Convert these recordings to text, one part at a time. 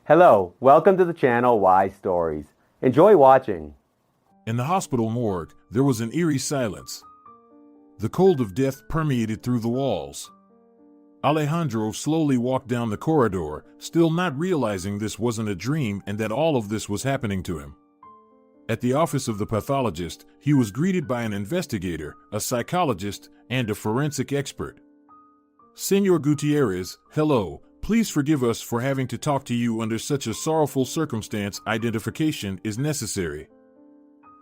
Hello, welcome to the channel Why Stories. Enjoy watching. In the hospital morgue, there was an eerie silence. The cold of death permeated through the walls. Alejandro slowly walked down the corridor, still not realizing this wasn't a dream and that all of this was happening to him. At the office of the pathologist, he was greeted by an investigator, a psychologist, and a forensic expert. Senor Gutierrez, hello. Please forgive us for having to talk to you under such a sorrowful circumstance. Identification is necessary.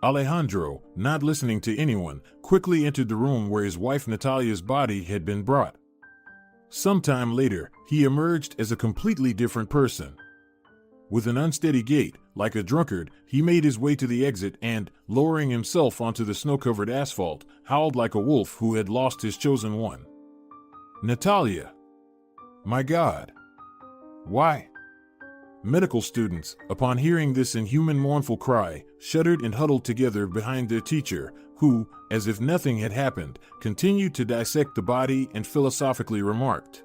Alejandro, not listening to anyone, quickly entered the room where his wife Natalia's body had been brought. Sometime later, he emerged as a completely different person. With an unsteady gait, like a drunkard, he made his way to the exit and, lowering himself onto the snow-covered asphalt, howled like a wolf who had lost his chosen one. Natalia! My God! Why? Medical students, upon hearing this inhuman mournful cry, shuddered and huddled together behind their teacher, who, as if nothing had happened, continued to dissect the body and philosophically remarked,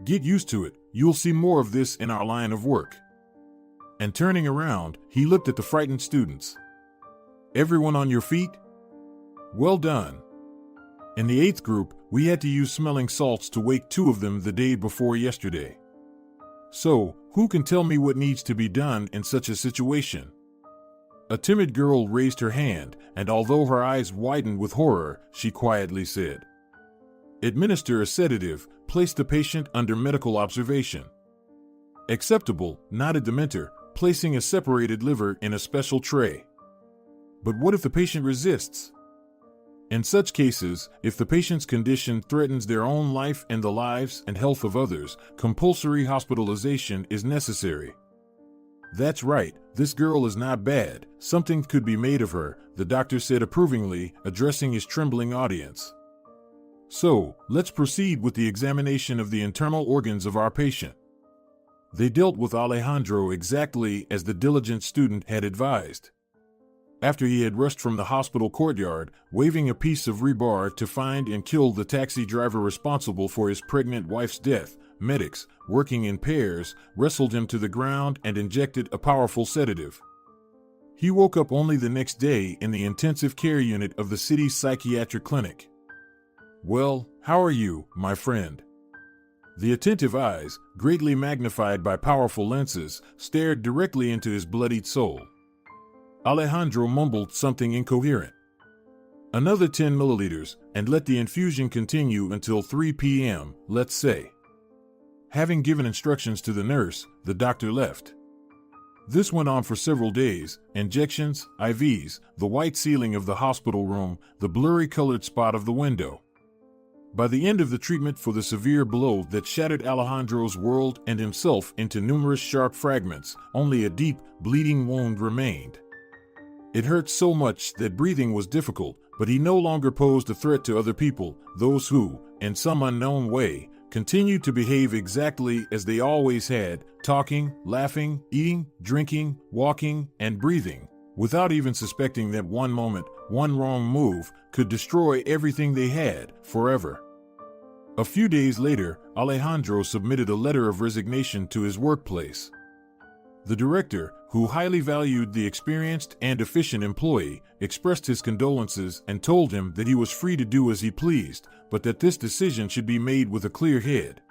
"Get used to it, you'll see more of this in our line of work." And turning around, he looked at the frightened students. "Everyone on your feet? Well done." In the 8th group, we had to use smelling salts to wake 2 of them the day before yesterday. So, who can tell me what needs to be done in such a situation? A timid girl raised her hand, and although her eyes widened with horror, she quietly said, "Administer a sedative, place the patient under medical observation." "Acceptable," nodded the mentor, placing a separated liver in a special tray. "But what if the patient resists?" In such cases, if the patient's condition threatens their own life and the lives and health of others, compulsory hospitalization is necessary. "That's right, this girl is not bad, something could be made of her," the doctor said approvingly, addressing his trembling audience. "So, let's proceed with the examination of the internal organs of our patient." They dealt with Alejandro exactly as the diligent student had advised. After he had rushed from the hospital courtyard, waving a piece of rebar to find and kill the taxi driver responsible for his pregnant wife's death, medics, working in pairs, wrestled him to the ground and injected a powerful sedative. He woke up only the next day in the intensive care unit of the city's psychiatric clinic. "Well, how are you, my friend?" The attentive eyes, greatly magnified by powerful lenses, stared directly into his bloodied soul. Alejandro mumbled something incoherent. "Another 10 milliliters, and let the infusion continue until 3 p.m., let's say." Having given instructions to the nurse, the doctor left. This went on for several days: injections, IVs, the white ceiling of the hospital room, the blurry colored spot of the window. By the end of the treatment for the severe blow that shattered Alejandro's world and himself into numerous sharp fragments, only a deep, bleeding wound remained. It hurt so much that breathing was difficult, but he no longer posed a threat to other people, those who, in some unknown way, continued to behave exactly as they always had, talking, laughing, eating, drinking, walking, and breathing, without even suspecting that one moment, one wrong move, could destroy everything they had, forever. A few days later, Alejandro submitted a letter of resignation to his workplace. The director, who highly valued the experienced and efficient employee, expressed his condolences and told him that he was free to do as he pleased, but that this decision should be made with a clear head.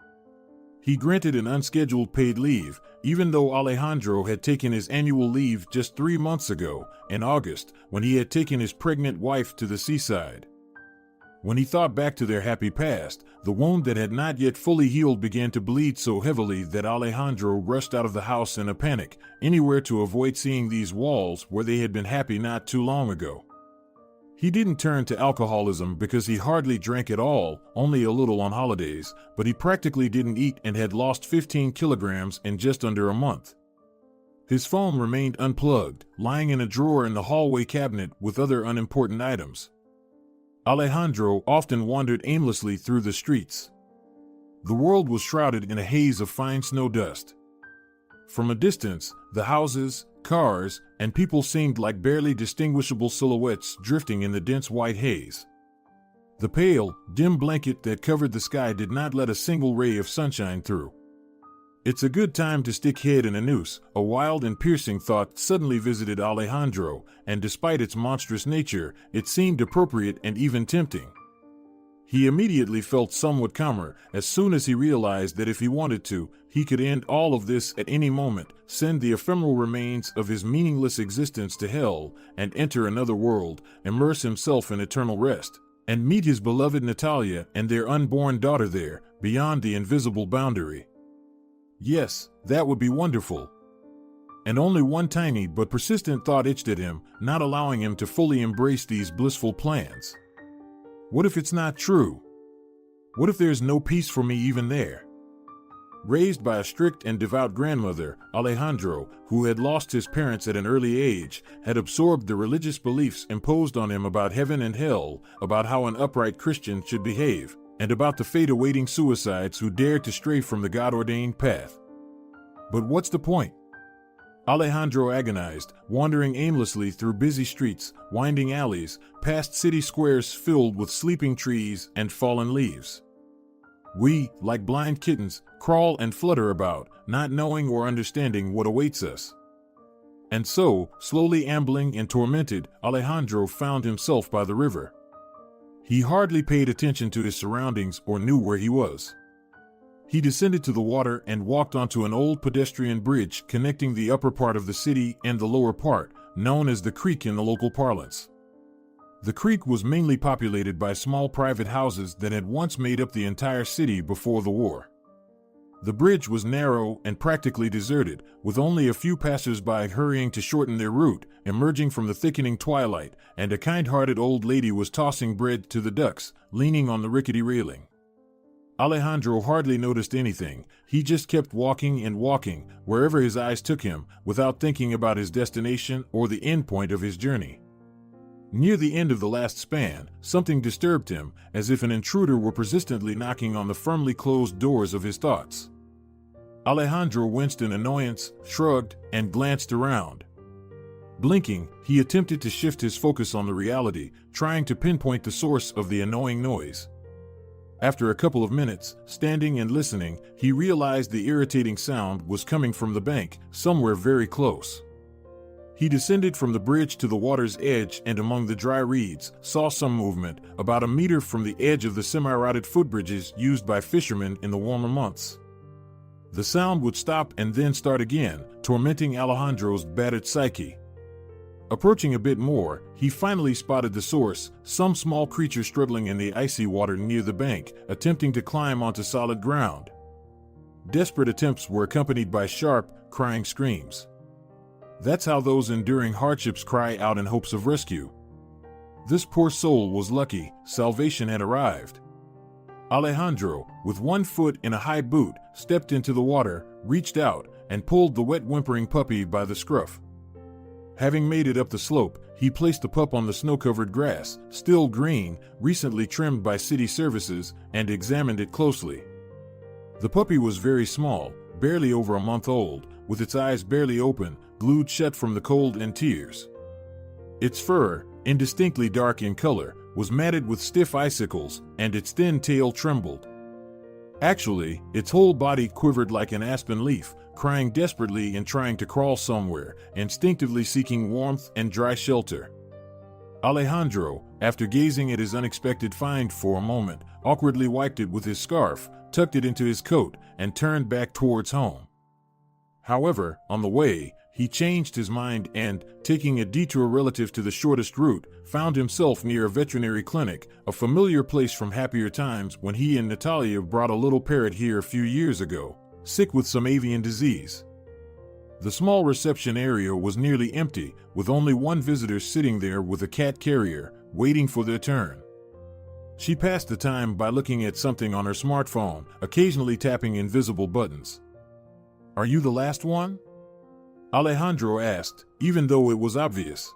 He granted an unscheduled paid leave, even though Alejandro had taken his annual leave just 3 months ago, in August, when he had taken his pregnant wife to the seaside. When he thought back to their happy past, the wound that had not yet fully healed began to bleed so heavily that Alejandro rushed out of the house in a panic, anywhere to avoid seeing these walls where they had been happy not too long ago. He didn't turn to alcoholism because he hardly drank at all, only a little on holidays, but he practically didn't eat and had lost 15 kilograms in just under a month. His phone remained unplugged, lying in a drawer in the hallway cabinet with other unimportant items. Alejandro often wandered aimlessly through the streets. The world was shrouded in a haze of fine snow dust. From a distance, the houses, cars, and people seemed like barely distinguishable silhouettes drifting in the dense white haze. The pale, dim blanket that covered the sky did not let a single ray of sunshine through. It's a good time to stick head in a noose. A wild and piercing thought suddenly visited Alejandro, and despite its monstrous nature, it seemed appropriate and even tempting. He immediately felt somewhat calmer as soon as he realized that if he wanted to, he could end all of this at any moment, send the ephemeral remains of his meaningless existence to hell, and enter another world, immerse himself in eternal rest, and meet his beloved Natalia and their unborn daughter there, beyond the invisible boundary. Yes, that would be wonderful. And only one tiny but persistent thought itched at him, not allowing him to fully embrace these blissful plans. What if it's not true? What if there's no peace for me even there? Raised by a strict and devout grandmother, Alejandro, who had lost his parents at an early age, had absorbed the religious beliefs imposed on him about heaven and hell, about how an upright Christian should behave, and about the fate awaiting suicides who dared to stray from the God-ordained path. But what's the point? Alejandro agonized, wandering aimlessly through busy streets, winding alleys, past city squares filled with sleeping trees and fallen leaves. We, like blind kittens, crawl and flutter about, not knowing or understanding what awaits us. And so, slowly ambling and tormented, Alejandro found himself by the river. He hardly paid attention to his surroundings or knew where he was. He descended to the water and walked onto an old pedestrian bridge connecting the upper part of the city and the lower part, known as the creek in the local parlance. The creek was mainly populated by small private houses that had once made up the entire city before the war. The bridge was narrow and practically deserted, with only a few passers-by hurrying to shorten their route, emerging from the thickening twilight, and a kind-hearted old lady was tossing bread to the ducks, leaning on the rickety railing. Alejandro hardly noticed anything. He just kept walking and walking, wherever his eyes took him, without thinking about his destination or the end point of his journey. Near the end of the last span, something disturbed him, as if an intruder were persistently knocking on the firmly closed doors of his thoughts. Alejandro winced in annoyance, shrugged, and glanced around. Blinking, he attempted to shift his focus on the reality, trying to pinpoint the source of the annoying noise. After a couple of minutes, standing and listening, he realized the irritating sound was coming from the bank, somewhere very close. He descended from the bridge to the water's edge and among the dry reeds, saw some movement, about a meter from the edge of the semi-rotted footbridges used by fishermen in the warmer months. The sound would stop and then start again, tormenting Alejandro's battered psyche. Approaching a bit more, he finally spotted the source, some small creature struggling in the icy water near the bank, attempting to climb onto solid ground. Desperate attempts were accompanied by sharp, crying screams. That's how those enduring hardships cry out in hopes of rescue. This poor soul was lucky, salvation had arrived. Alejandro, with one foot in a high boot, stepped into the water, reached out, and pulled the wet whimpering puppy by the scruff. Having made it up the slope, he placed the pup on the snow-covered grass, still green, recently trimmed by city services, and examined it closely. The puppy was very small, barely over a month old, with its eyes barely open, glued shut from the cold and tears. Its fur, indistinctly dark in color, was matted with stiff icicles, and its thin tail trembled. Actually, its whole body quivered like an aspen leaf, crying desperately and trying to crawl somewhere, instinctively seeking warmth and dry shelter. Alejandro, after gazing at his unexpected find for a moment, awkwardly wiped it with his scarf, tucked it into his coat, and turned back towards home. However, on the way, he changed his mind and, taking a detour relative to the shortest route, found himself near a veterinary clinic, a familiar place from happier times when he and Natalia brought a little parrot here a few years ago, sick with some avian disease. The small reception area was nearly empty, with only one visitor sitting there with a cat carrier, waiting for their turn. She passed the time by looking at something on her smartphone, occasionally tapping invisible buttons. "Are you the last one?" Alejandro asked, even though it was obvious.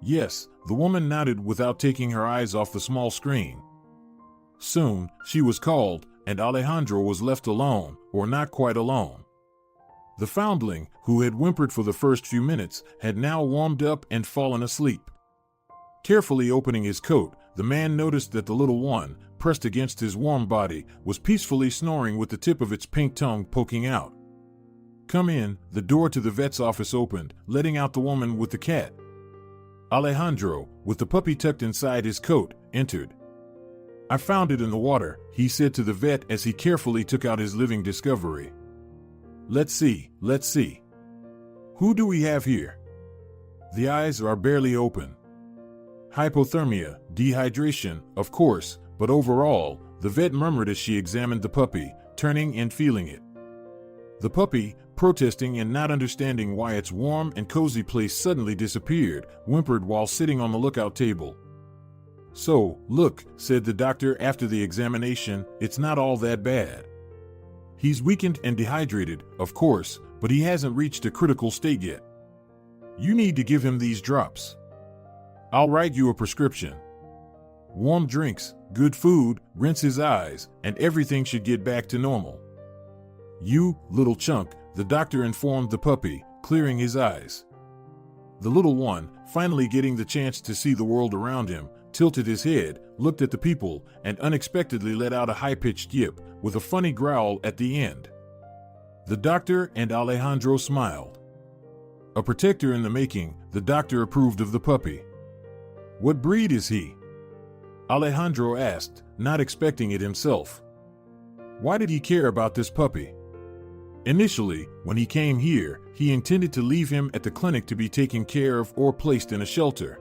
Yes, the woman nodded without taking her eyes off the small screen. Soon, she was called, and Alejandro was left alone, or not quite alone. The foundling, who had whimpered for the first few minutes, had now warmed up and fallen asleep. Carefully opening his coat, the man noticed that the little one, pressed against his warm body, was peacefully snoring with the tip of its pink tongue poking out. "Come in." The door to the vet's office opened, letting out the woman with the cat. Alejandro, with the puppy tucked inside his coat, entered. "I found it in the water," he said to the vet as he carefully took out his living discovery. Let's see. Who do we have here?" The eyes are barely open. Hypothermia, dehydration, of course, but overall, the vet murmured as she examined the puppy, turning and feeling it. The puppy, protesting and not understanding why its warm and cozy place suddenly disappeared, whimpered while sitting on the lookout table. "So, look," said the doctor after the examination, "it's not all that bad. He's weakened and dehydrated, of course, but he hasn't reached a critical state yet. You need to give him these drops. I'll write you a prescription. Warm drinks, good food, rinse his eyes, and everything should get back to normal. You, little chunk," the doctor informed the puppy, clearing his eyes. The little one, finally getting the chance to see the world around him, tilted his head, looked at the people, and unexpectedly let out a high-pitched yip, with a funny growl at the end. The doctor and Alejandro smiled. A protector in the making, the doctor approved of the puppy. "What breed is he?" Alejandro asked, not expecting it himself. Why did he care about this puppy? Initially, when he came here, he intended to leave him at the clinic to be taken care of or placed in a shelter.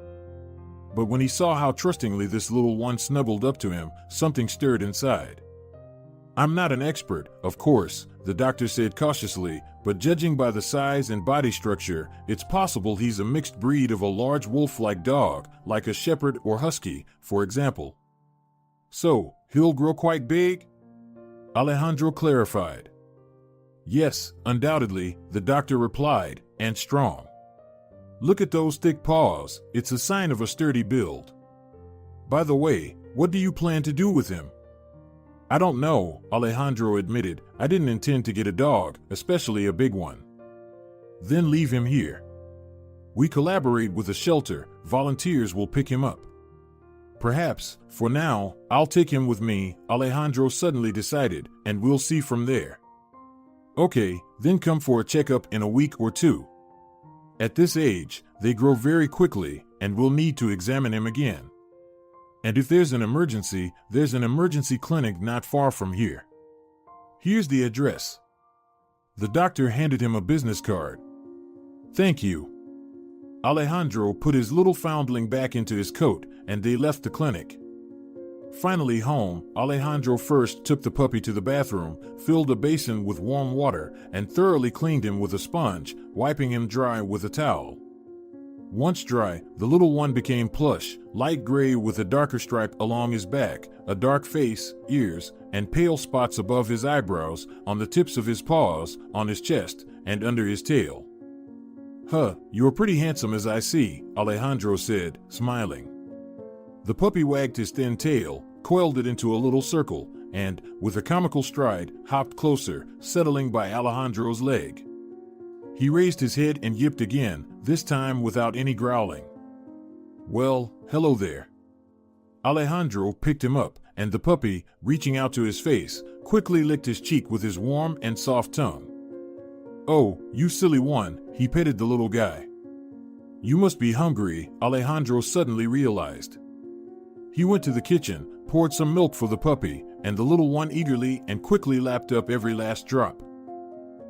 But when he saw how trustingly this little one snuggled up to him, something stirred inside. "I'm not an expert, of course," the doctor said cautiously, "but judging by the size and body structure, it's possible he's a mixed breed of a large wolf-like dog, like a shepherd or husky, for example." "So, he'll grow quite big?" Alejandro clarified. "Yes, undoubtedly," the doctor replied, "and strong. Look at those thick paws, it's a sign of a sturdy build. By the way, what do you plan to do with him?" "I don't know," Alejandro admitted. "I didn't intend to get a dog, especially a big one. Then leave him here. We collaborate with a shelter, volunteers will pick him up. Perhaps, for now, I'll take him with me," Alejandro suddenly decided, "and we'll see from there." "Okay, then come for a checkup in a week or two. At this age, they grow very quickly, and we'll need to examine him again. And if there's an emergency clinic not far from here. Here's the address." The doctor handed him a business card. "Thank you." Alejandro put his little foundling back into his coat, and they left the clinic. Finally home, Alejandro first took the puppy to the bathroom, filled a basin with warm water, and thoroughly cleaned him with a sponge, wiping him dry with a towel. Once dry, the little one became plush, light gray with a darker stripe along his back, a dark face, ears, and pale spots above his eyebrows, on the tips of his paws, on his chest, and under his tail. "Huh, you're pretty handsome as I see," Alejandro said, smiling. The puppy wagged his thin tail, coiled it into a little circle, and, with a comical stride, hopped closer, settling by Alejandro's leg. He raised his head and yipped again, this time without any growling. "Well, hello there." Alejandro picked him up, and the puppy, reaching out to his face, quickly licked his cheek with his warm and soft tongue. "Oh, you silly one," he petted the little guy. "You must be hungry," Alejandro suddenly realized. He went to the kitchen, poured some milk for the puppy, and the little one eagerly and quickly lapped up every last drop.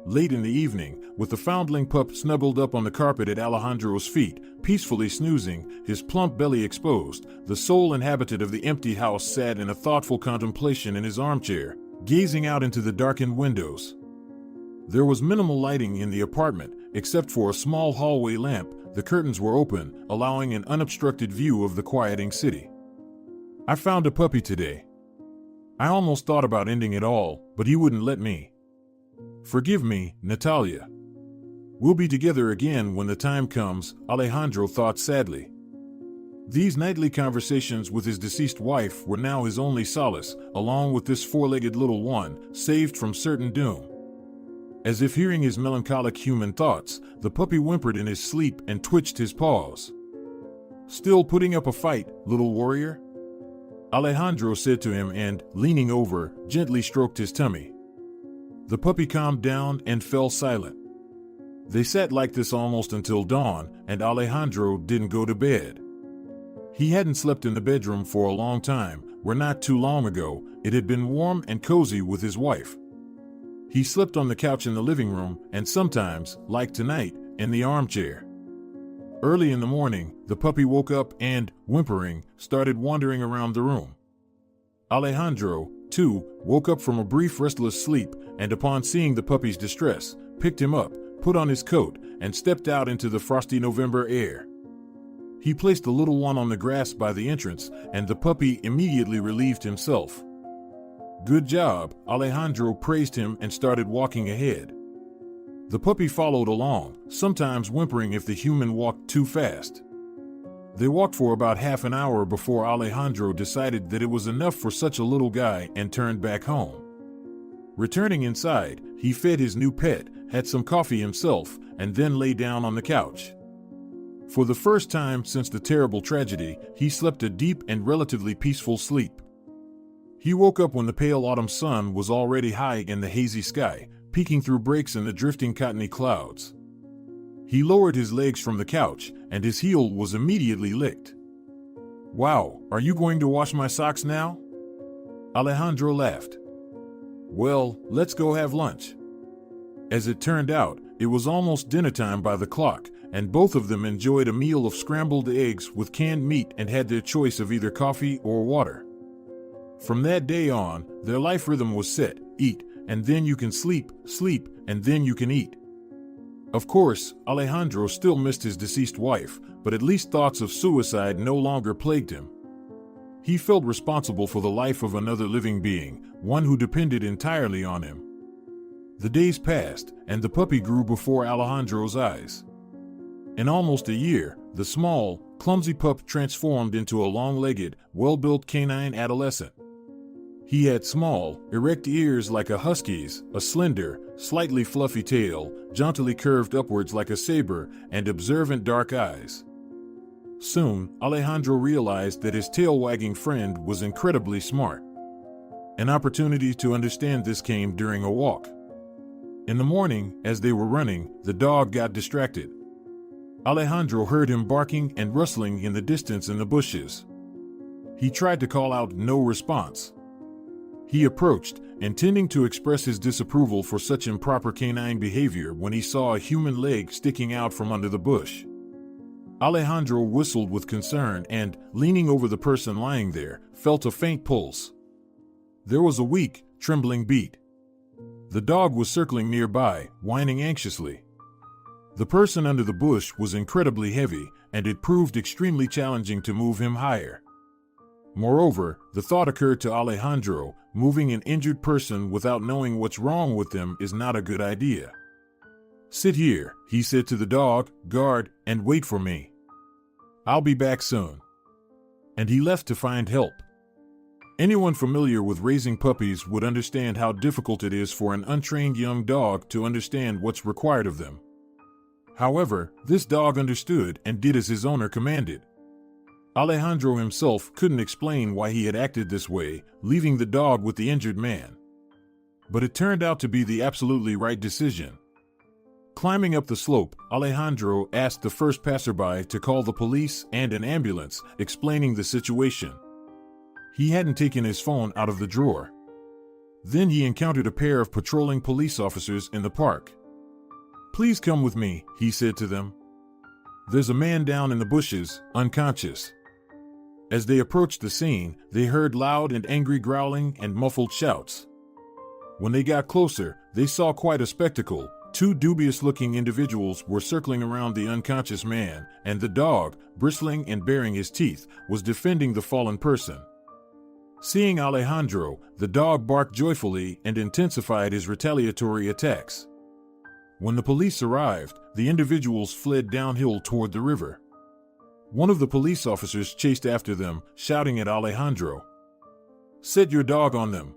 Late in the evening, with the foundling pup snuggled up on the carpet at Alejandro's feet, peacefully snoozing, his plump belly exposed, the sole inhabitant of the empty house sat in a thoughtful contemplation in his armchair, gazing out into the darkened windows. There was minimal lighting in the apartment, except for a small hallway lamp. The curtains were open, allowing an unobstructed view of the quieting city. "I found a puppy today. I almost thought about ending it all, but he wouldn't let me. Forgive me, Natalia. We'll be together again when the time comes," Alejandro thought sadly. These nightly conversations with his deceased wife were now his only solace, along with this four-legged little one, saved from certain doom. As if hearing his melancholic human thoughts, the puppy whimpered in his sleep and twitched his paws. "Still putting up a fight, little warrior?" Alejandro said to him and, leaning over, gently stroked his tummy. The puppy calmed down and fell silent. They sat like this almost until dawn, and Alejandro didn't go to bed. He hadn't slept in the bedroom for a long time, where not too long ago it had been warm and cozy with his wife. He slept on the couch in the living room, and sometimes, like tonight, in the armchair. Early in the morning, the puppy woke up and, whimpering, started wandering around the room. Alejandro, too, woke up from a brief restless sleep, and upon seeing the puppy's distress, picked him up, put on his coat, and stepped out into the frosty November air. He placed the little one on the grass by the entrance, and the puppy immediately relieved himself. "Good job," Alejandro praised him and started walking ahead. The puppy followed along, sometimes whimpering if the human walked too fast. They walked for about half an hour before Alejandro decided that it was enough for such a little guy and turned back home. Returning inside, he fed his new pet, had some coffee himself, and then lay down on the couch. For the first time since the terrible tragedy, he slept a deep and relatively peaceful sleep. He woke up when the pale autumn sun was already high in the hazy sky, peeking through breaks in the drifting cottony clouds. He lowered his legs from the couch, and his heel was immediately licked. "Wow, are you going to wash my socks now?" Alejandro laughed. "Well, let's go have lunch." As it turned out, it was almost dinner time by the clock, and both of them enjoyed a meal of scrambled eggs with canned meat and had their choice of either coffee or water. From that day on, their life rhythm was set: eat, and then you can sleep, sleep, and then you can eat. Of course, Alejandro still missed his deceased wife, but at least thoughts of suicide no longer plagued him. He felt responsible for the life of another living being, one who depended entirely on him. The days passed, and the puppy grew before Alejandro's eyes. In almost a year, the small, clumsy pup transformed into a long-legged, well-built canine adolescent. He had small, erect ears like a husky's, a slender, slightly fluffy tail, jauntily curved upwards like a saber, and observant dark eyes. Soon, Alejandro realized that his tail-wagging friend was incredibly smart. An opportunity to understand this came during a walk. In the morning, as they were running, the dog got distracted. Alejandro heard him barking and rustling in the distance in the bushes. He tried to call out, no response. He approached, intending to express his disapproval for such improper canine behavior when he saw a human leg sticking out from under the bush. Alejandro whistled with concern and, leaning over the person lying there, felt a faint pulse. There was a weak, trembling beat. The dog was circling nearby, whining anxiously. The person under the bush was incredibly heavy, and it proved extremely challenging to move him higher. Moreover, the thought occurred to Alejandro, moving an injured person without knowing what's wrong with them is not a good idea. "Sit here," he said to the dog, "guard, and wait for me. I'll be back soon." And he left to find help. Anyone familiar with raising puppies would understand how difficult it is for an untrained young dog to understand what's required of them. However, this dog understood and did as his owner commanded. Alejandro himself couldn't explain why he had acted this way, leaving the dog with the injured man. But it turned out to be the absolutely right decision. Climbing up the slope, Alejandro asked the first passerby to call the police and an ambulance, explaining the situation. He hadn't taken his phone out of the drawer. Then he encountered a pair of patrolling police officers in the park. "Please come with me," he said to them. "There's a man down in the bushes, unconscious." As they approached the scene, they heard loud and angry growling and muffled shouts. When they got closer, they saw quite a spectacle. Two dubious-looking individuals were circling around the unconscious man, and the dog, bristling and baring his teeth, was defending the fallen person. Seeing Alejandro, the dog barked joyfully and intensified his retaliatory attacks. When the police arrived, the individuals fled downhill toward the river. One of the police officers chased after them, shouting at Alejandro, "Set your dog on them."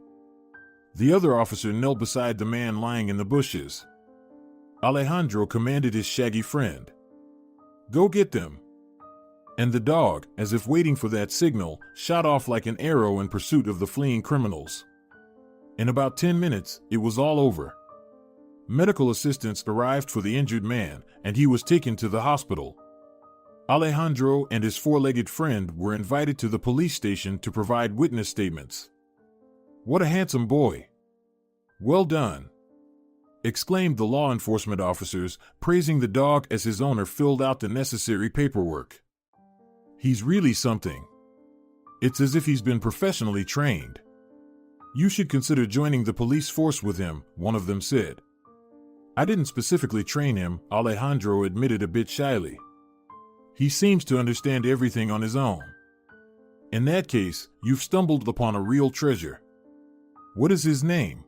The other officer knelt beside the man lying in the bushes. Alejandro commanded his shaggy friend, "Go get them." And the dog, as if waiting for that signal, shot off like an arrow in pursuit of the fleeing criminals. In about 10 minutes, it was all over. Medical assistants arrived for the injured man, and he was taken to the hospital. Alejandro and his four-legged friend were invited to the police station to provide witness statements. "What a handsome boy! Well done!" exclaimed the law enforcement officers, praising the dog as his owner filled out the necessary paperwork. "He's really something. It's as if he's been professionally trained. You should consider joining the police force with him," one of them said. "I didn't specifically train him," Alejandro admitted a bit shyly. "He seems to understand everything on his own." "In that case, you've stumbled upon a real treasure. What is his name?"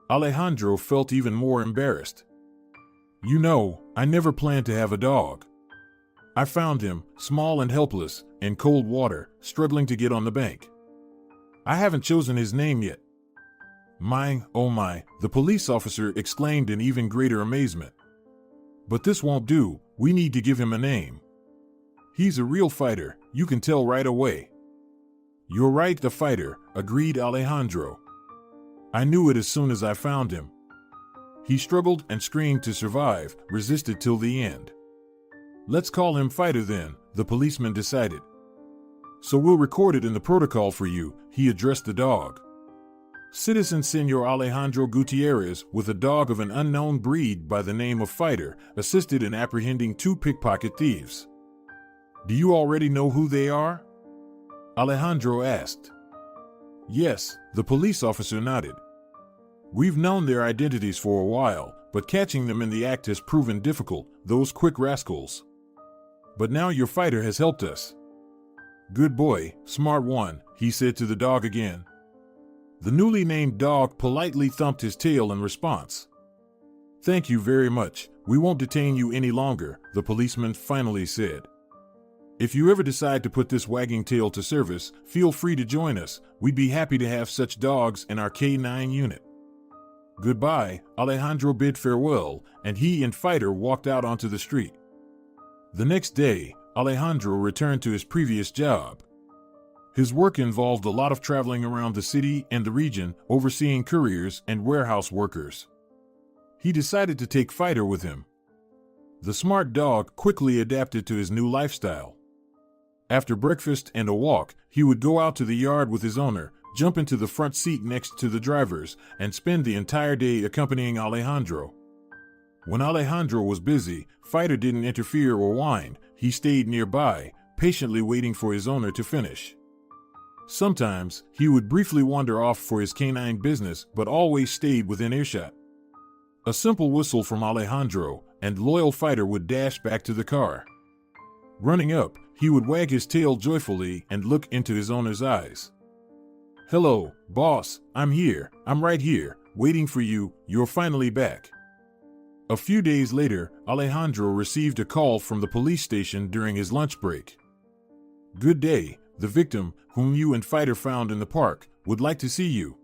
Alejandro felt even more embarrassed. "You know, I never planned to have a dog. I found him, small and helpless, in cold water, struggling to get on the bank. I haven't chosen his name yet." "My, oh my," the police officer exclaimed in even greater amazement. "But this won't do, we need to give him a name. He's a real fighter, you can tell right away." "You're right, the fighter," agreed Alejandro. "I knew it as soon as I found him. He struggled and screamed to survive, resisted till the end." "Let's call him Fighter then," the policeman decided. "So we'll record it in the protocol for you," he addressed the dog. Citizen Senor Alejandro Gutierrez, with a dog of an unknown breed by the name of Fighter, assisted in apprehending 2 pickpocket thieves. "Do you already know who they are?" Alejandro asked. "Yes," the police officer nodded. "We've known their identities for a while, but catching them in the act has proven difficult, those quick rascals. But now your Fighter has helped us." "Good boy, smart one," he said to the dog again. The newly named dog politely thumped his tail in response. "Thank you very much, we won't detain you any longer," the policeman finally said. "If you ever decide to put this wagging tail to service, feel free to join us. We'd be happy to have such dogs in our K9 unit." "Goodbye," Alejandro bid farewell, and he and Fighter walked out onto the street. The next day, Alejandro returned to his previous job. His work involved a lot of traveling around the city and the region, overseeing couriers and warehouse workers. He decided to take Fighter with him. The smart dog quickly adapted to his new lifestyle. After breakfast and a walk, he would go out to the yard with his owner, jump into the front seat next to the drivers, and spend the entire day accompanying Alejandro. When Alejandro was busy, Fighter didn't interfere or whine. He stayed nearby, patiently waiting for his owner to finish. Sometimes, he would briefly wander off for his canine business, but always stayed within earshot. A simple whistle from Alejandro, and loyal Fighter would dash back to the car. Running up, he would wag his tail joyfully and look into his owner's eyes. "Hello, boss, I'm here, I'm right here, waiting for you, you're finally back." A few days later, Alejandro received a call from the police station during his lunch break. "Good day, the victim, whom you and Fighter found in the park, would like to see you.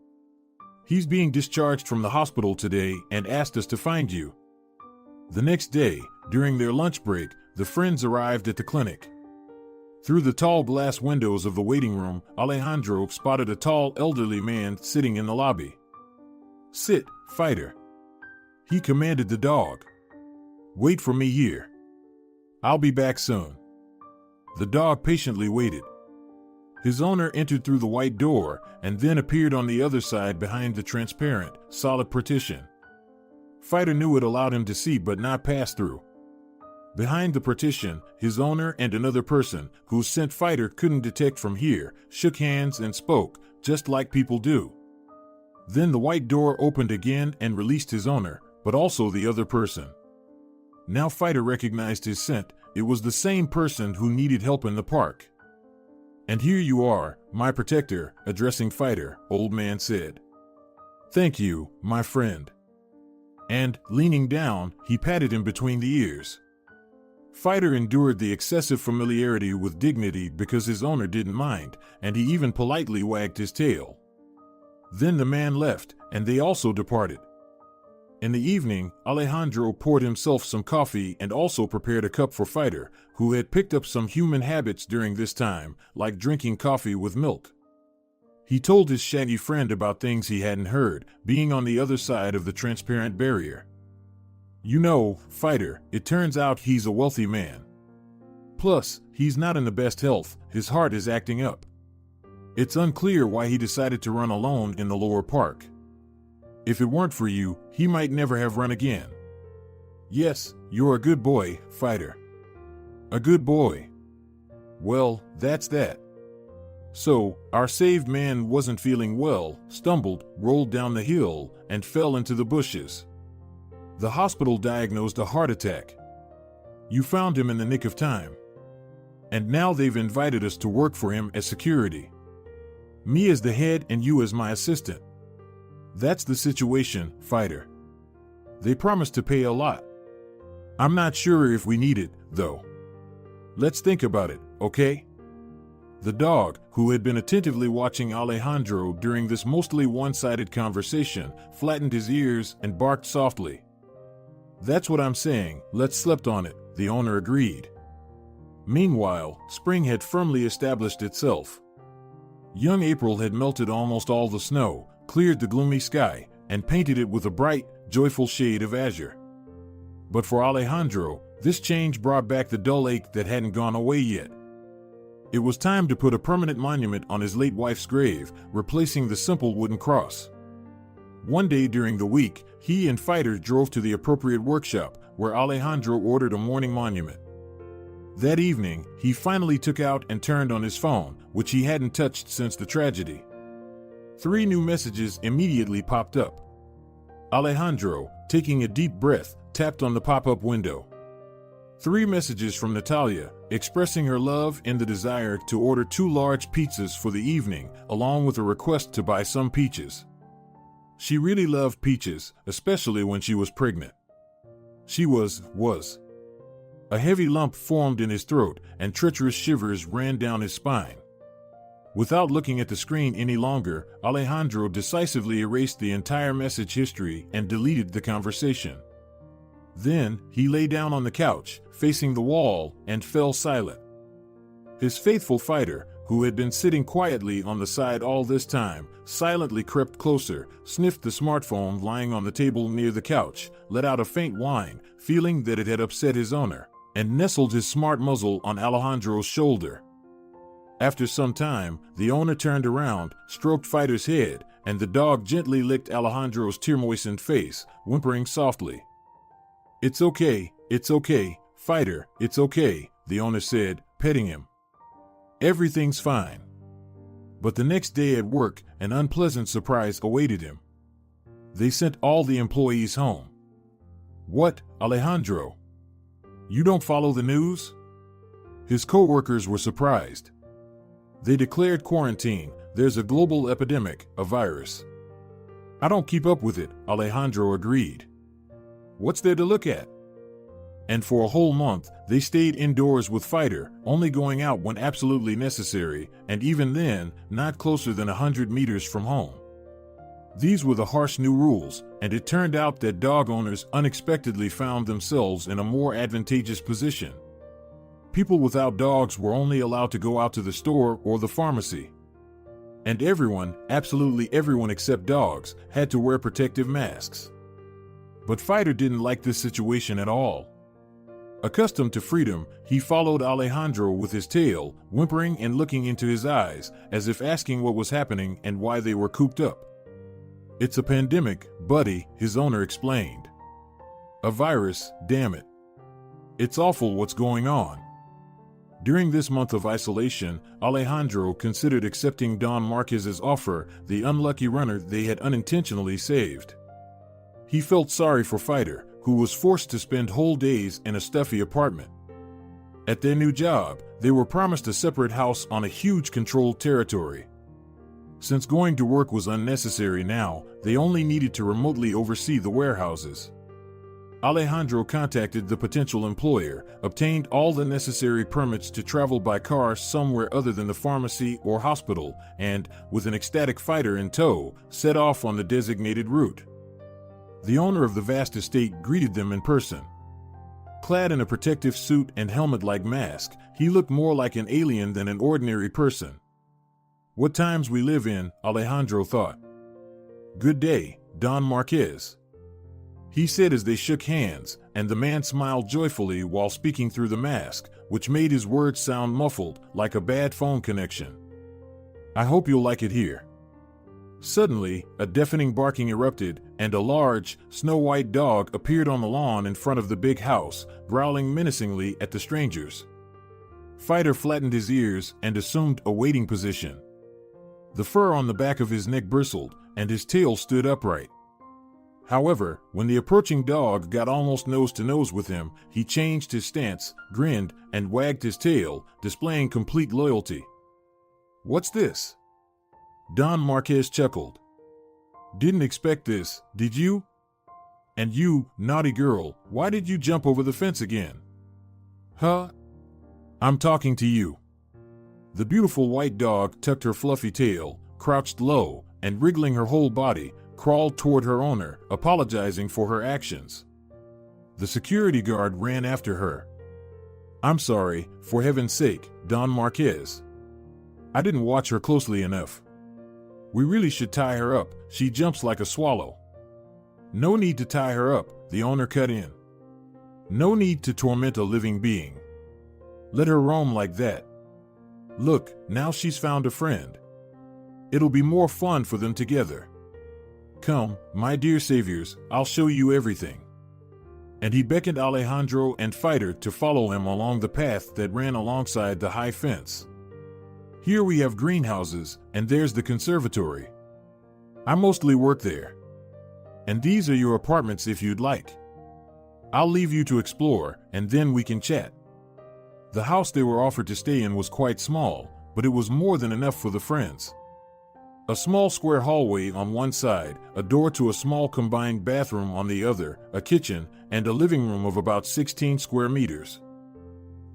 He's being discharged from the hospital today and asked us to find you." The next day, during their lunch break, the friends arrived at the clinic. Through the tall glass windows of the waiting room, Alejandro spotted a tall elderly man sitting in the lobby. "Sit, Fighter," he commanded the dog. "Wait for me here. I'll be back soon." The dog patiently waited. His owner entered through the white door and then appeared on the other side behind the transparent, solid partition. Fighter knew it allowed him to see but not pass through. Behind the partition, his owner and another person, whose scent Fighter couldn't detect from here, shook hands and spoke, just like people do. Then the white door opened again and released his owner, but also the other person. Now Fighter recognized his scent. It was the same person who needed help in the park. "And here you are, my protector," addressing Fighter, old man said. "Thank you, my friend." And, leaning down, he patted him between the ears. Fighter endured the excessive familiarity with dignity because his owner didn't mind, and he even politely wagged his tail. Then the man left, and they also departed. In the evening, Alejandro poured himself some coffee and also prepared a cup for Fighter, who had picked up some human habits during this time, like drinking coffee with milk. He told his shaggy friend about things he hadn't heard, being on the other side of the transparent barrier. You know, Fighter, it turns out he's a wealthy man. Plus, he's not in the best health, his heart is acting up. It's unclear why he decided to run alone in the lower park. If it weren't for you, he might never have run again. Yes, you're a good boy, Fighter. A good boy. Well, that's that. So, our saved man wasn't feeling well, stumbled, rolled down the hill, and fell into the bushes. The hospital diagnosed a heart attack. You found him in the nick of time. And now they've invited us to work for him as security. Me as the head and you as my assistant. That's the situation, Fighter. They promised to pay a lot. I'm not sure if we need it, though. Let's think about it, okay? The dog, who had been attentively watching Alejandro during this mostly one-sided conversation, flattened his ears and barked softly. That's what I'm saying, let's sleep on it, the owner agreed. Meanwhile, spring had firmly established itself. Young April had melted almost all the snow, cleared the gloomy sky, and painted it with a bright, joyful shade of azure. But for Alejandro, this change brought back the dull ache that hadn't gone away yet. It was time to put a permanent monument on his late wife's grave, replacing the simple wooden cross. One day during the week, he and Fighter drove to the appropriate workshop, where Alejandro ordered a morning monument. That evening, he finally took out and turned on his phone, which he hadn't touched since the tragedy. 3 new messages immediately popped up. Alejandro, taking a deep breath, tapped on the pop-up window. 3 messages from Natalia, expressing her love and the desire to order 2 large pizzas for the evening, along with a request to buy some peaches. She really loved peaches, especially when she was pregnant. She was. A heavy lump formed in his throat, and treacherous shivers ran down his spine. Without looking at the screen any longer, Alejandro decisively erased the entire message history and deleted the conversation. Then, he lay down on the couch, facing the wall, and fell silent. His faithful Fighter, who had been sitting quietly on the side all this time, silently crept closer, sniffed the smartphone lying on the table near the couch, let out a faint whine, feeling that it had upset his owner, and nestled his smart muzzle on Alejandro's shoulder. After some time, the owner turned around, stroked Fighter's head, and the dog gently licked Alejandro's tear-moistened face, whimpering softly. It's okay, Fighter, it's okay, the owner said, petting him. Everything's fine. But the next day at work, an unpleasant surprise awaited him. They sent all the employees home. What, Alejandro? You don't follow the news? His co-workers were surprised. They declared quarantine. There's a global epidemic, a virus. I don't keep up with it, Alejandro agreed. What's there to look at? And for a whole month, they stayed indoors with Fighter, only going out when absolutely necessary, and even then, not closer than 100 meters from home. These were the harsh new rules, and it turned out that dog owners unexpectedly found themselves in a more advantageous position. People without dogs were only allowed to go out to the store or the pharmacy. And everyone, absolutely everyone except dogs, had to wear protective masks. But Fighter didn't like this situation at all. Accustomed to freedom, he followed Alejandro with his tail, whimpering and looking into his eyes, as if asking what was happening and why they were cooped up. It's a pandemic, buddy, his owner explained. A virus, damn it. It's awful what's going on. During this month of isolation, Alejandro considered accepting Don Marquez's offer, the unlucky runner they had unintentionally saved. He felt sorry for Fighter, who was forced to spend whole days in a stuffy apartment. At their new job, they were promised a separate house on a huge controlled territory. Since going to work was unnecessary now, they only needed to remotely oversee the warehouses. Alejandro contacted the potential employer, obtained all the necessary permits to travel by car somewhere other than the pharmacy or hospital, and, with an ecstatic Fighter in tow, set off on the designated route. The owner of the vast estate greeted them in person. Clad in a protective suit and helmet-like mask, he looked more like an alien than an ordinary person. What times we live in, Alejandro thought. Good day, Don Marquez, he said as they shook hands, and the man smiled joyfully while speaking through the mask, which made his words sound muffled, like a bad phone connection. I hope you'll like it here. Suddenly, a deafening barking erupted, and a large, snow-white dog appeared on the lawn in front of the big house, growling menacingly at the strangers. Fighter flattened his ears and assumed a waiting position. The fur on the back of his neck bristled, and his tail stood upright. However, when the approaching dog got almost nose-to-nose with him, he changed his stance, grinned, and wagged his tail, displaying complete loyalty. What's this? Don Marquez chuckled. Didn't expect this, did you? And you, naughty girl, why did you jump over the fence again? Huh? I'm talking to you. The beautiful white dog tucked her fluffy tail, crouched low, and wriggling her whole body, crawled toward her owner, apologizing for her actions. The security guard ran after her. I'm sorry, for heaven's sake, Don Marquez. I didn't watch her closely enough. We really should tie her up, she jumps like a swallow. No need to tie her up, the owner cut in. No need to torment a living being. Let her roam like that. Look, now she's found a friend. It'll be more fun for them together. Come, my dear saviors, I'll show you everything. And he beckoned Alejandro and Fighter to follow him along the path that ran alongside the high fence. Here we have greenhouses, and there's the conservatory. I mostly work there. And these are your apartments if you'd like. I'll leave you to explore, and then we can chat. The house they were offered to stay in was quite small, but it was more than enough for the friends. A small square hallway on one side, a door to a small combined bathroom on the other, a kitchen, and a living room of about 16 square meters.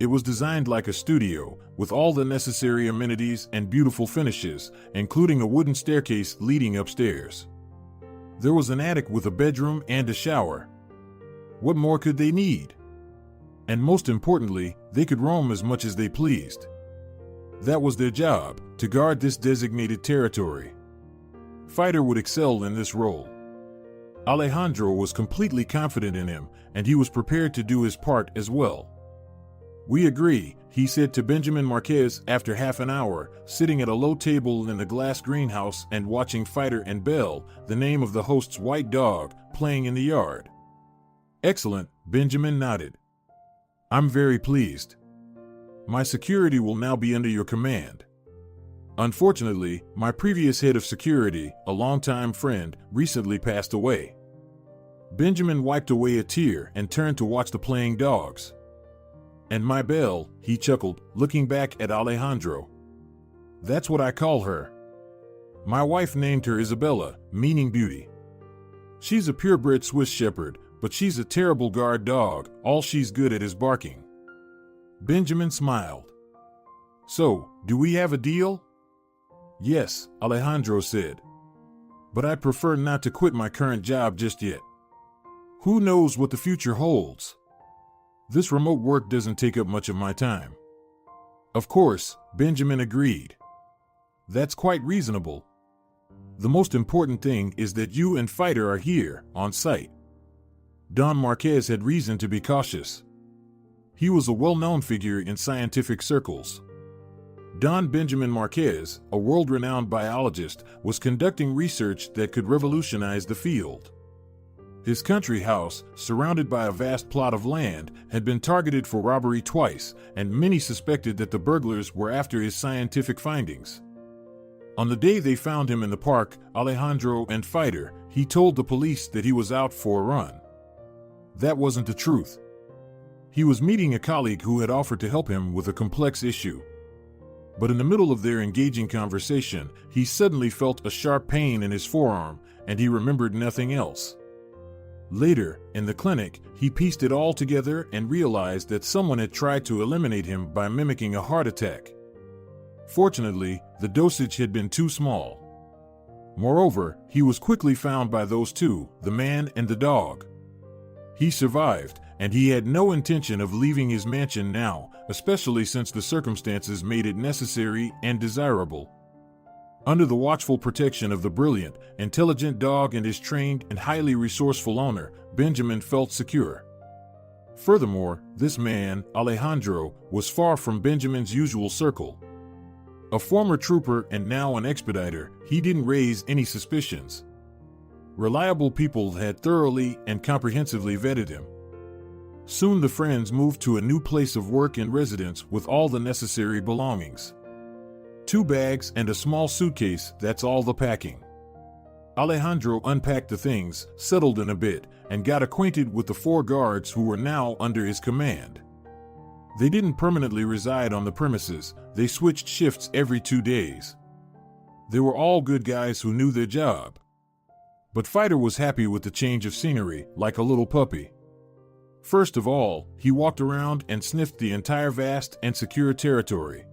It was designed like a studio, with all the necessary amenities and beautiful finishes, including a wooden staircase leading upstairs. There was an attic with a bedroom and a shower. What more could they need? And most importantly, they could roam as much as they pleased. That was their job, to guard this designated territory. Fighter would excel in this role. Alejandro was completely confident in him, and he was prepared to do his part as well. We agree, he said to Benjamin Marquez after half an hour, sitting at a low table in the glass greenhouse and watching Fighter and Belle, the name of the host's white dog, playing in the yard. Excellent, Benjamin nodded. I'm very pleased. My security will now be under your command. Unfortunately, my previous head of security, a longtime friend, recently passed away. Benjamin wiped away a tear and turned to watch the playing dogs. And my Belle, he chuckled, looking back at Alejandro. That's what I call her. My wife named her Isabella, meaning beauty. She's a purebred Swiss shepherd, but she's a terrible guard dog, all she's good at is barking. Benjamin smiled. So, do we have a deal? Yes, Alejandro said. But I'd prefer not to quit my current job just yet. Who knows what the future holds? This remote work doesn't take up much of my time. Of course, Benjamin agreed. That's quite reasonable. The most important thing is that you and Fighter are here, on site. Don Marquez had reason to be cautious. He was a well-known figure in scientific circles. Don Benjamin Marquez, a world-renowned biologist, was conducting research that could revolutionize the field. His country house, surrounded by a vast plot of land, had been targeted for robbery twice, and many suspected that the burglars were after his scientific findings. On the day they found him in the park, Alejandro and Fighter, he told the police that he was out for a run. That wasn't the truth. He was meeting a colleague who had offered to help him with a complex issue. But in the middle of their engaging conversation, he suddenly felt a sharp pain in his forearm, and he remembered nothing else. Later, in the clinic, he pieced it all together and realized that someone had tried to eliminate him by mimicking a heart attack. Fortunately, the dosage had been too small. Moreover, he was quickly found by those two, the man and the dog. He survived, and he had no intention of leaving his mansion now, especially since the circumstances made it necessary and desirable. Under the watchful protection of the brilliant, intelligent dog and his trained and highly resourceful owner, Benjamin felt secure. Furthermore, this man, Alejandro, was far from Benjamin's usual circle. A former trooper and now an expediter, he didn't raise any suspicions. Reliable people had thoroughly and comprehensively vetted him. Soon the friends moved to a new place of work and residence with all the necessary belongings. 2 bags and a small suitcase, that's all the packing. Alejandro unpacked the things, settled in a bit, and got acquainted with the 4 guards who were now under his command. They didn't permanently reside on the premises, they switched shifts every 2 days. They were all good guys who knew their job. But Fighter was happy with the change of scenery, like a little puppy. First of all, he walked around and sniffed the entire vast and secure territory.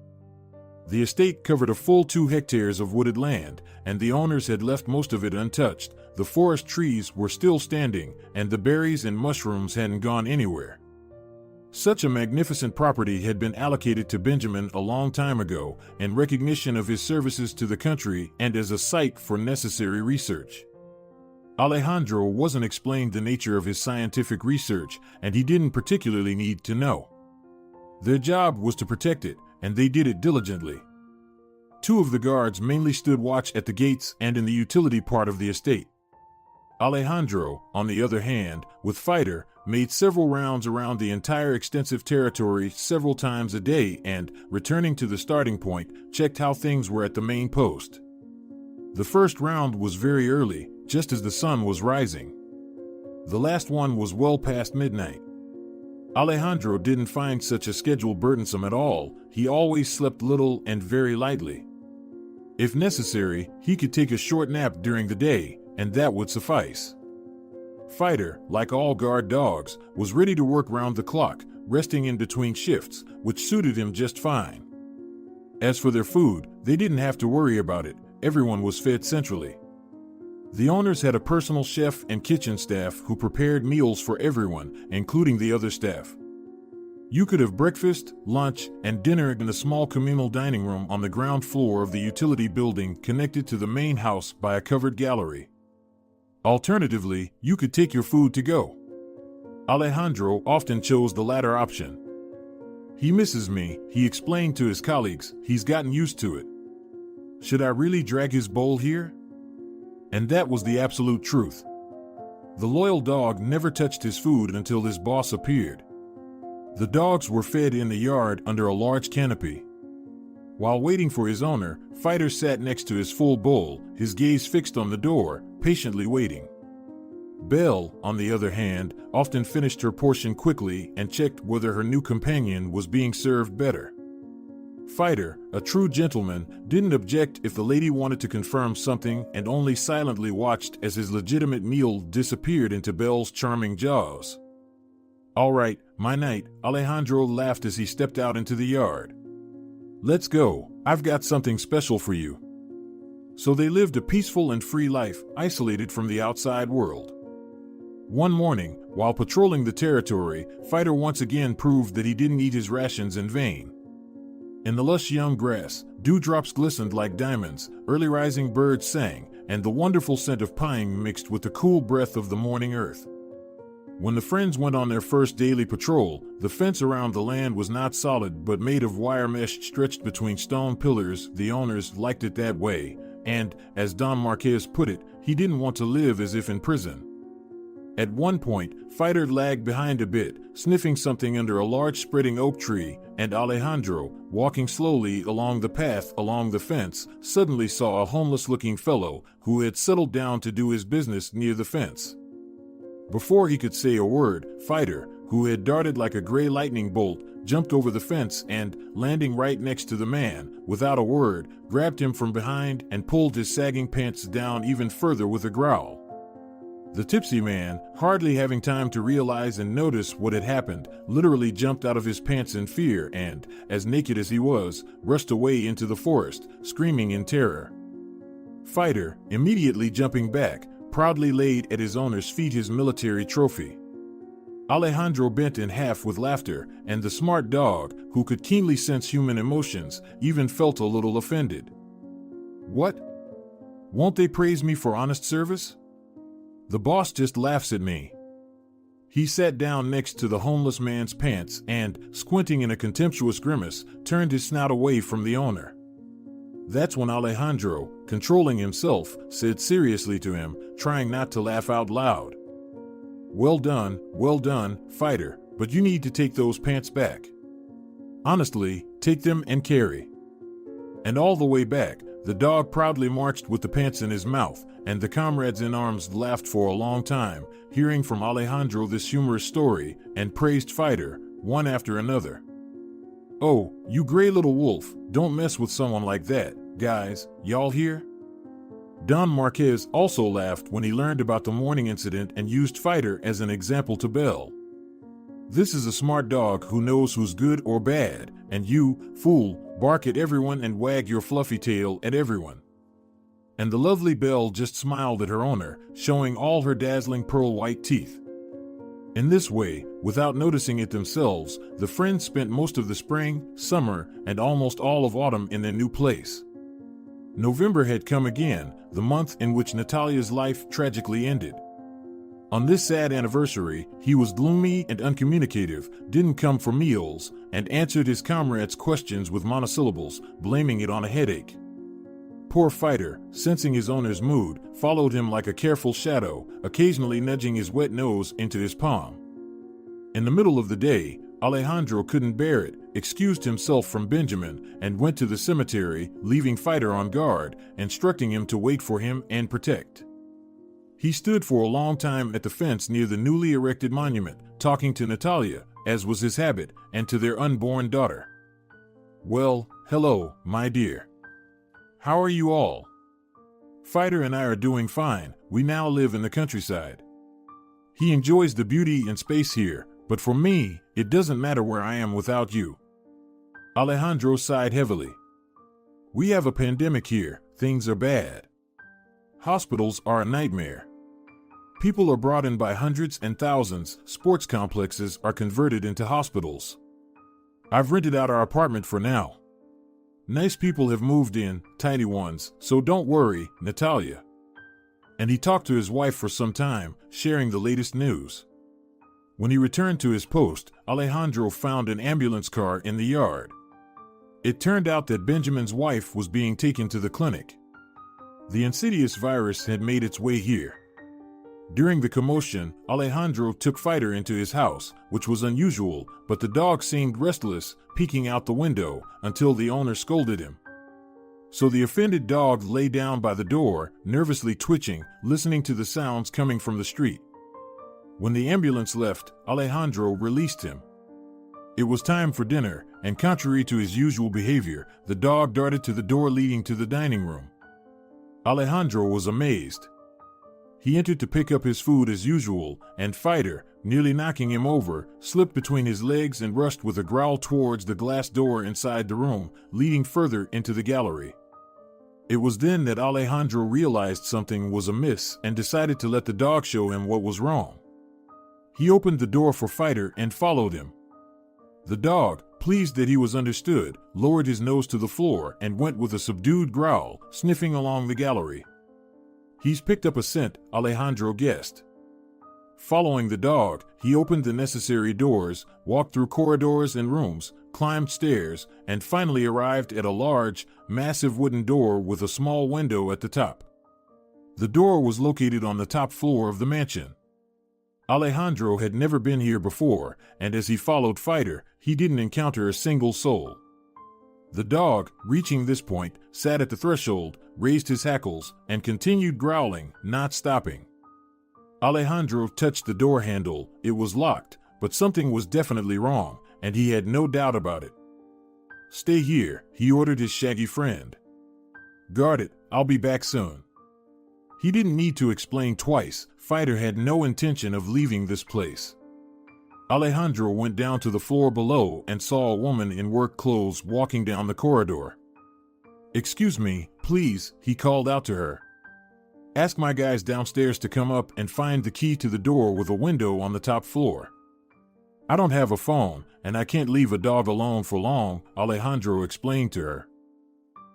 The estate covered a full 2 hectares of wooded land, and the owners had left most of it untouched. The forest trees were still standing, and the berries and mushrooms hadn't gone anywhere. Such a magnificent property had been allocated to Benjamin a long time ago, in recognition of his services to the country and as a site for necessary research. Alejandro wasn't explained the nature of his scientific research, and he didn't particularly need to know. Their job was to protect it, and they did it diligently. 2 of the guards mainly stood watch at the gates and in the utility part of the estate. Alejandro, on the other hand, with Fighter, made several rounds around the entire extensive territory several times a day and, returning to the starting point, checked how things were at the main post. The first round was very early, just as the sun was rising. The last one was well past midnight. Alejandro didn't find such a schedule burdensome at all. He always slept little and very lightly. If necessary, he could take a short nap during the day, and that would suffice. Fighter, like all guard dogs, was ready to work round the clock, resting in between shifts, which suited him just fine. As for their food, they didn't have to worry about it. Everyone was fed centrally. The owners had a personal chef and kitchen staff who prepared meals for everyone, including the other staff. You could have breakfast, lunch, and dinner in a small communal dining room on the ground floor of the utility building connected to the main house by a covered gallery. Alternatively, you could take your food to go. Alejandro often chose the latter option. "He misses me," he explained to his colleagues. "He's gotten used to it. Should I really drag his bowl here?" And that was the absolute truth. The loyal dog never touched his food until his boss appeared. The dogs were fed in the yard under a large canopy. While waiting for his owner, Fighter sat next to his full bowl, his gaze fixed on the door, patiently waiting. Belle, on the other hand, often finished her portion quickly and checked whether her new companion was being served better. Fighter, a true gentleman, didn't object if the lady wanted to confirm something and only silently watched as his legitimate meal disappeared into Belle's charming jaws. "All right, my night," Alejandro laughed as he stepped out into the yard. "Let's go, I've got something special for you." So they lived a peaceful and free life, isolated from the outside world. One morning, while patrolling the territory, Fighter once again proved that he didn't eat his rations in vain. In the lush young grass, dewdrops glistened like diamonds, early rising birds sang, and the wonderful scent of pine mixed with the cool breath of the morning earth. When the friends went on their first daily patrol, the fence around the land was not solid but made of wire mesh stretched between stone pillars. The owners liked it that way, and, as Don Marquez put it, he didn't want to live as if in prison. At one point, Fighter lagged behind a bit, sniffing something under a large spreading oak tree, and Alejandro, walking slowly along the path along the fence, suddenly saw a homeless-looking fellow who had settled down to do his business near the fence. Before he could say a word, Fighter, who had darted like a gray lightning bolt, jumped over the fence and, landing right next to the man, without a word, grabbed him from behind and pulled his sagging pants down even further with a growl. The tipsy man, hardly having time to realize and notice what had happened, literally jumped out of his pants in fear and, as naked as he was, rushed away into the forest, screaming in terror. Fighter, immediately jumping back, proudly laid at his owner's feet his military trophy. Alejandro bent in half with laughter, and the smart dog, who could keenly sense human emotions, even felt a little offended. What? Won't they praise me for honest service? The boss just laughs at me. He sat down next to the homeless man's pants and, squinting in a contemptuous grimace, turned his snout away from the owner. That's when Alejandro, controlling himself, said seriously to him, trying not to laugh out loud. Well done, fighter, but you need to take those pants back. Honestly, take them and carry. And all the way back, the dog proudly marched with the pants in his mouth, and the comrades in arms laughed for a long time, hearing from Alejandro this humorous story, and praised Fighter, one after another. Oh, you gray little wolf, don't mess with someone like that, guys, y'all hear? Don Marquez also laughed when he learned about the morning incident and used Fighter as an example to Belle. This is a smart dog who knows who's good or bad, and you, fool, bark at everyone and wag your fluffy tail at everyone. And the lovely Belle just smiled at her owner, showing all her dazzling pearl-white teeth. In this way, without noticing it themselves, the friends spent most of the spring, summer, and almost all of autumn in their new place. November had come again, the month in which Natalia's life tragically ended. On this sad anniversary, he was gloomy and uncommunicative, didn't come for meals, and answered his comrades' questions with monosyllables, blaming it on a headache. Poor Fighter, sensing his owner's mood, followed him like a careful shadow, occasionally nudging his wet nose into his palm. In the middle of the day, Alejandro couldn't bear it, excused himself from Benjamin, and went to the cemetery, leaving Fighter on guard, instructing him to wait for him and protect. He stood for a long time at the fence near the newly erected monument, talking to Natalia, as was his habit, and to their unborn daughter. Well, hello, my dear. How are you all? Fighter and I are doing fine. We now live in the countryside. He enjoys the beauty and space here, but for me, it doesn't matter where I am without you. Alejandro sighed heavily. We have a pandemic here. Things are bad. Hospitals are a nightmare. People are brought in by hundreds and thousands. Sports complexes are converted into hospitals. I've rented out our apartment for now. Nice people have moved in, tiny ones, so don't worry, Natalia. And he talked to his wife for some time, sharing the latest news. When he returned to his post, Alejandro found an ambulance car in the yard. It turned out that Benjamin's wife was being taken to the clinic. The insidious virus had made its way here. During the commotion, Alejandro took Fighter into his house, which was unusual, but the dog seemed restless, peeking out the window, until the owner scolded him. So the offended dog lay down by the door, nervously twitching, listening to the sounds coming from the street. When the ambulance left, Alejandro released him. It was time for dinner, and contrary to his usual behavior, the dog darted to the door leading to the dining room. Alejandro was amazed. He entered to pick up his food as usual, and Fighter, nearly knocking him over, slipped between his legs and rushed with a growl towards the glass door inside the room, leading further into the gallery. It was then that Alejandro realized something was amiss and decided to let the dog show him what was wrong. He opened the door for Fighter and followed him. The dog, pleased that he was understood, lowered his nose to the floor and went with a subdued growl, sniffing along the gallery. He's picked up a scent, Alejandro guessed. Following the dog, he opened the necessary doors, walked through corridors and rooms, climbed stairs, and finally arrived at a large, massive wooden door with a small window at the top. The door was located on the top floor of the mansion. Alejandro had never been here before, and as he followed Fighter, he didn't encounter a single soul. The dog, reaching this point, sat at the threshold, raised his hackles, and continued growling, not stopping. Alejandro touched the door handle. It was locked, but something was definitely wrong, and he had no doubt about it. Stay here, he ordered his shaggy friend. Guard it, I'll be back soon. He didn't need to explain twice. Fighter had no intention of leaving this place. Alejandro went down to the floor below and saw a woman in work clothes walking down the corridor. Excuse me, Please, he called out to her. Ask my guys downstairs to come up and find the key to the door with a window on the top floor. I don't have a phone, and I can't leave a dog alone for long, Alejandro explained to her.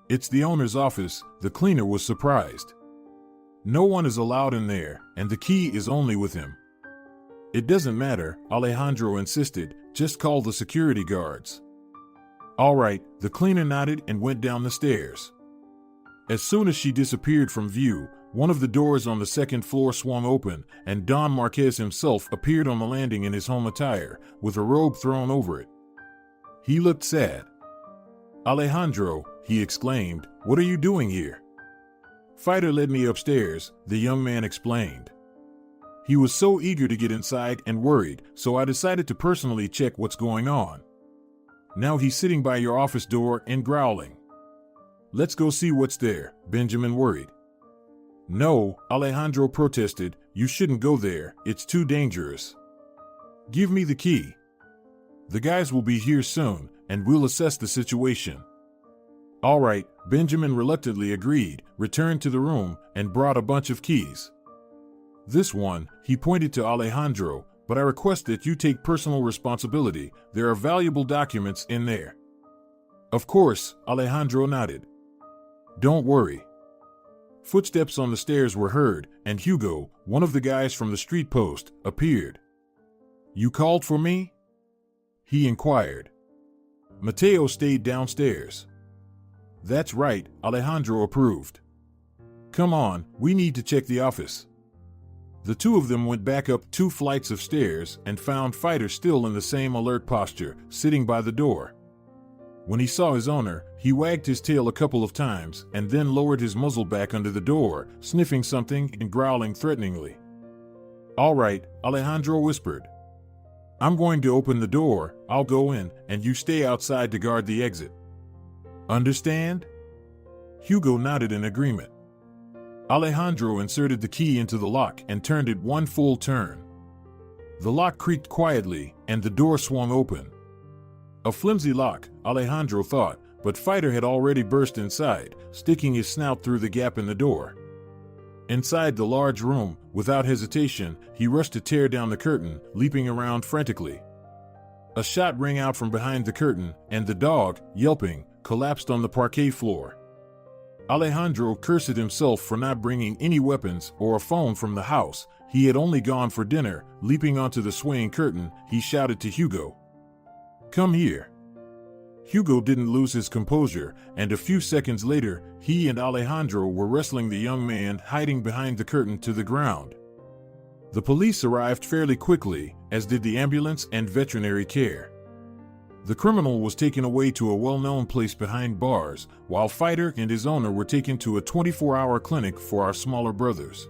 It's the owner's office, the cleaner was surprised. No one is allowed in there, and the key is only with him. It doesn't matter, Alejandro insisted, just call the security guards. All right, the cleaner nodded and went down the stairs. As soon as she disappeared from view, one of the doors on the second floor swung open, and Don Marquez himself appeared on the landing in his home attire, with a robe thrown over it. He looked sad. Alejandro, he exclaimed, what are you doing here? Fighter led me upstairs, the young man explained. He was so eager to get inside and worried, so I decided to personally check what's going on. Now he's sitting by your office door and growling. Let's go see what's there, Benjamin worried. No, Alejandro protested, you shouldn't go there, it's too dangerous. Give me the key. The guys will be here soon, and we'll assess the situation. All right, Benjamin reluctantly agreed, returned to the room, and brought a bunch of keys. This one, he pointed to Alejandro, but I request that you take personal responsibility, there are valuable documents in there. Of course, Alejandro nodded. Don't worry. Footsteps on the stairs were heard, and Hugo, one of the guys from the street post, appeared. You called for me? He inquired. Mateo stayed downstairs. That's right, Alejandro approved. Come on, we need to check the office. The two of them went back up 2 flights of stairs and found Fighter still in the same alert posture, sitting by the door. When he saw his owner, he wagged his tail a couple of times and then lowered his muzzle back under the door, sniffing something and growling threateningly. All right, Alejandro whispered. I'm going to open the door, I'll go in, and you stay outside to guard the exit. Understand? Hugo nodded in agreement. Alejandro inserted the key into the lock and turned it 1 full turn. The lock creaked quietly, and the door swung open. A flimsy lock, Alejandro thought, but Fighter had already burst inside, sticking his snout through the gap in the door. Inside the large room, without hesitation, he rushed to tear down the curtain, leaping around frantically. A shot rang out from behind the curtain, and the dog, yelping, collapsed on the parquet floor. Alejandro cursed himself for not bringing any weapons or a phone from the house. He had only gone for dinner. Leaping onto the swaying curtain, he shouted to Hugo. Come here. Hugo didn't lose his composure, and a few seconds later, he and Alejandro were wrestling the young man hiding behind the curtain to the ground. The police arrived fairly quickly, as did the ambulance and veterinary care. The criminal was taken away to a well-known place behind bars, while Fighter and his owner were taken to a 24-hour clinic for our smaller brothers.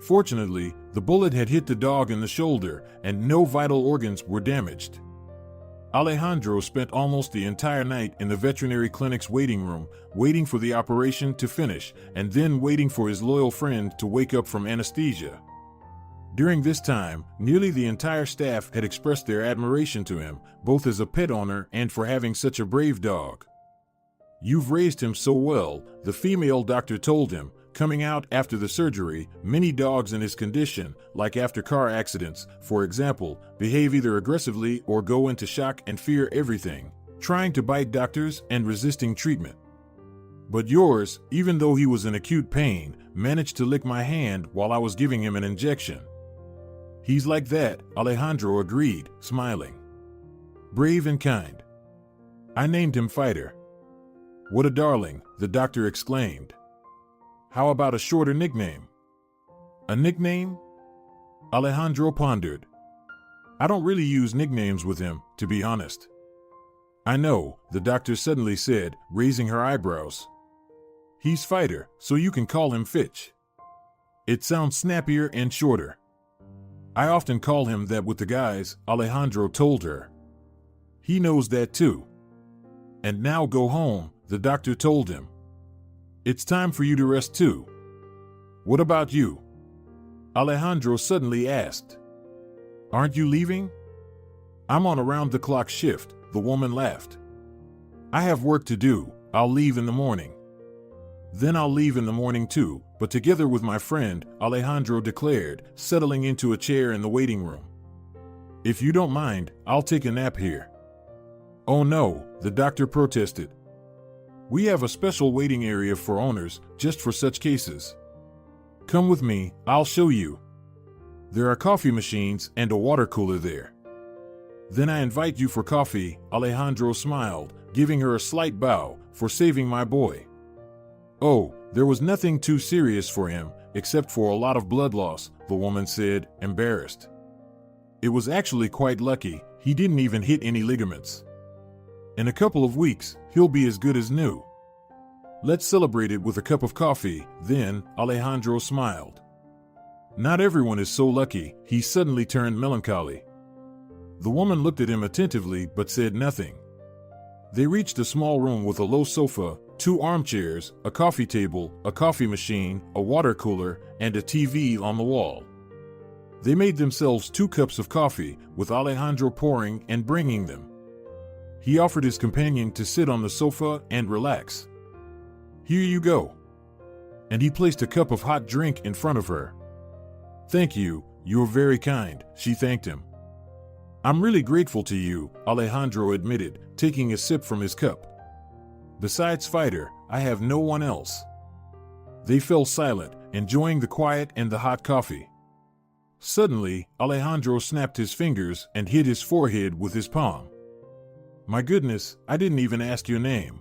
Fortunately, the bullet had hit the dog in the shoulder, and no vital organs were damaged. Alejandro spent almost the entire night in the veterinary clinic's waiting room, waiting for the operation to finish, and then waiting for his loyal friend to wake up from anesthesia. During this time, nearly the entire staff had expressed their admiration to him, both as a pet owner and for having such a brave dog. You've raised him so well, the female doctor told him. Coming out after the surgery, many dogs in his condition, like after car accidents, for example, behave either aggressively or go into shock and fear everything, trying to bite doctors and resisting treatment. But yours, even though he was in acute pain, managed to lick my hand while I was giving him an injection. He's like that, Alejandro agreed, smiling. Brave and kind. I named him Fighter. What a darling, the doctor exclaimed. How about a shorter nickname? A nickname? Alejandro pondered. I don't really use nicknames with him, to be honest. I know, the doctor suddenly said, raising her eyebrows. He's Fighter, so you can call him Fitch. It sounds snappier and shorter. I often call him that with the guys, Alejandro told her. He knows that too. And now go home, the doctor told him. It's time for you to rest too. What about you? Alejandro suddenly asked. Aren't you leaving? I'm on around-the-clock shift, the woman laughed. I have work to do, I'll leave in the morning. Then I'll leave in the morning too, but together with my friend, Alejandro declared, settling into a chair in the waiting room. If you don't mind, I'll take a nap here. Oh no, the doctor protested. We have a special waiting area for owners, just for such cases. Come with me, I'll show you. There are coffee machines and a water cooler there. Then I invite you for coffee, Alejandro smiled, giving her a slight bow, for saving my boy. Oh, there was nothing too serious for him, except for a lot of blood loss, the woman said, embarrassed. It was actually quite lucky, he didn't even hit any ligaments. In a couple of weeks, he'll be as good as new. Let's celebrate it with a cup of coffee, then, Alejandro smiled. Not everyone is so lucky, he suddenly turned melancholy. The woman looked at him attentively but said nothing. They reached a small room with a low sofa, 2 armchairs, a coffee table, a coffee machine, a water cooler, and a TV on the wall. They made themselves 2 cups of coffee, with Alejandro pouring and bringing them. He offered his companion to sit on the sofa and relax. Here you go. And he placed a cup of hot drink in front of her. Thank you, you're very kind, she thanked him. I'm really grateful to you, Alejandro admitted, taking a sip from his cup. Besides Fighter, I have no one else. They fell silent, enjoying the quiet and the hot coffee. Suddenly, Alejandro snapped his fingers and hit his forehead with his palm. My goodness, I didn't even ask your name.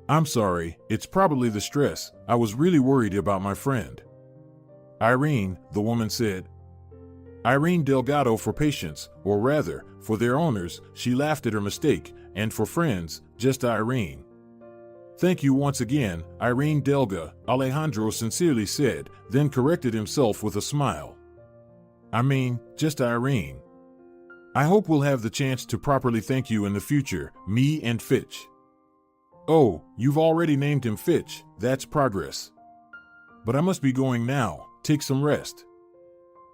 I'm sorry, it's probably the stress. I was really worried about my friend. Irene, the woman said. Irene Delgado for patients, or rather, for their owners, she laughed at her mistake, and for friends, just Irene. Thank you once again, Irene Delga, Alejandro sincerely said, then corrected himself with a smile. I mean, just Irene. I hope we'll have the chance to properly thank you in the future, me and Fitch. Oh, you've already named him Fitch, that's progress. But I must be going now, take some rest.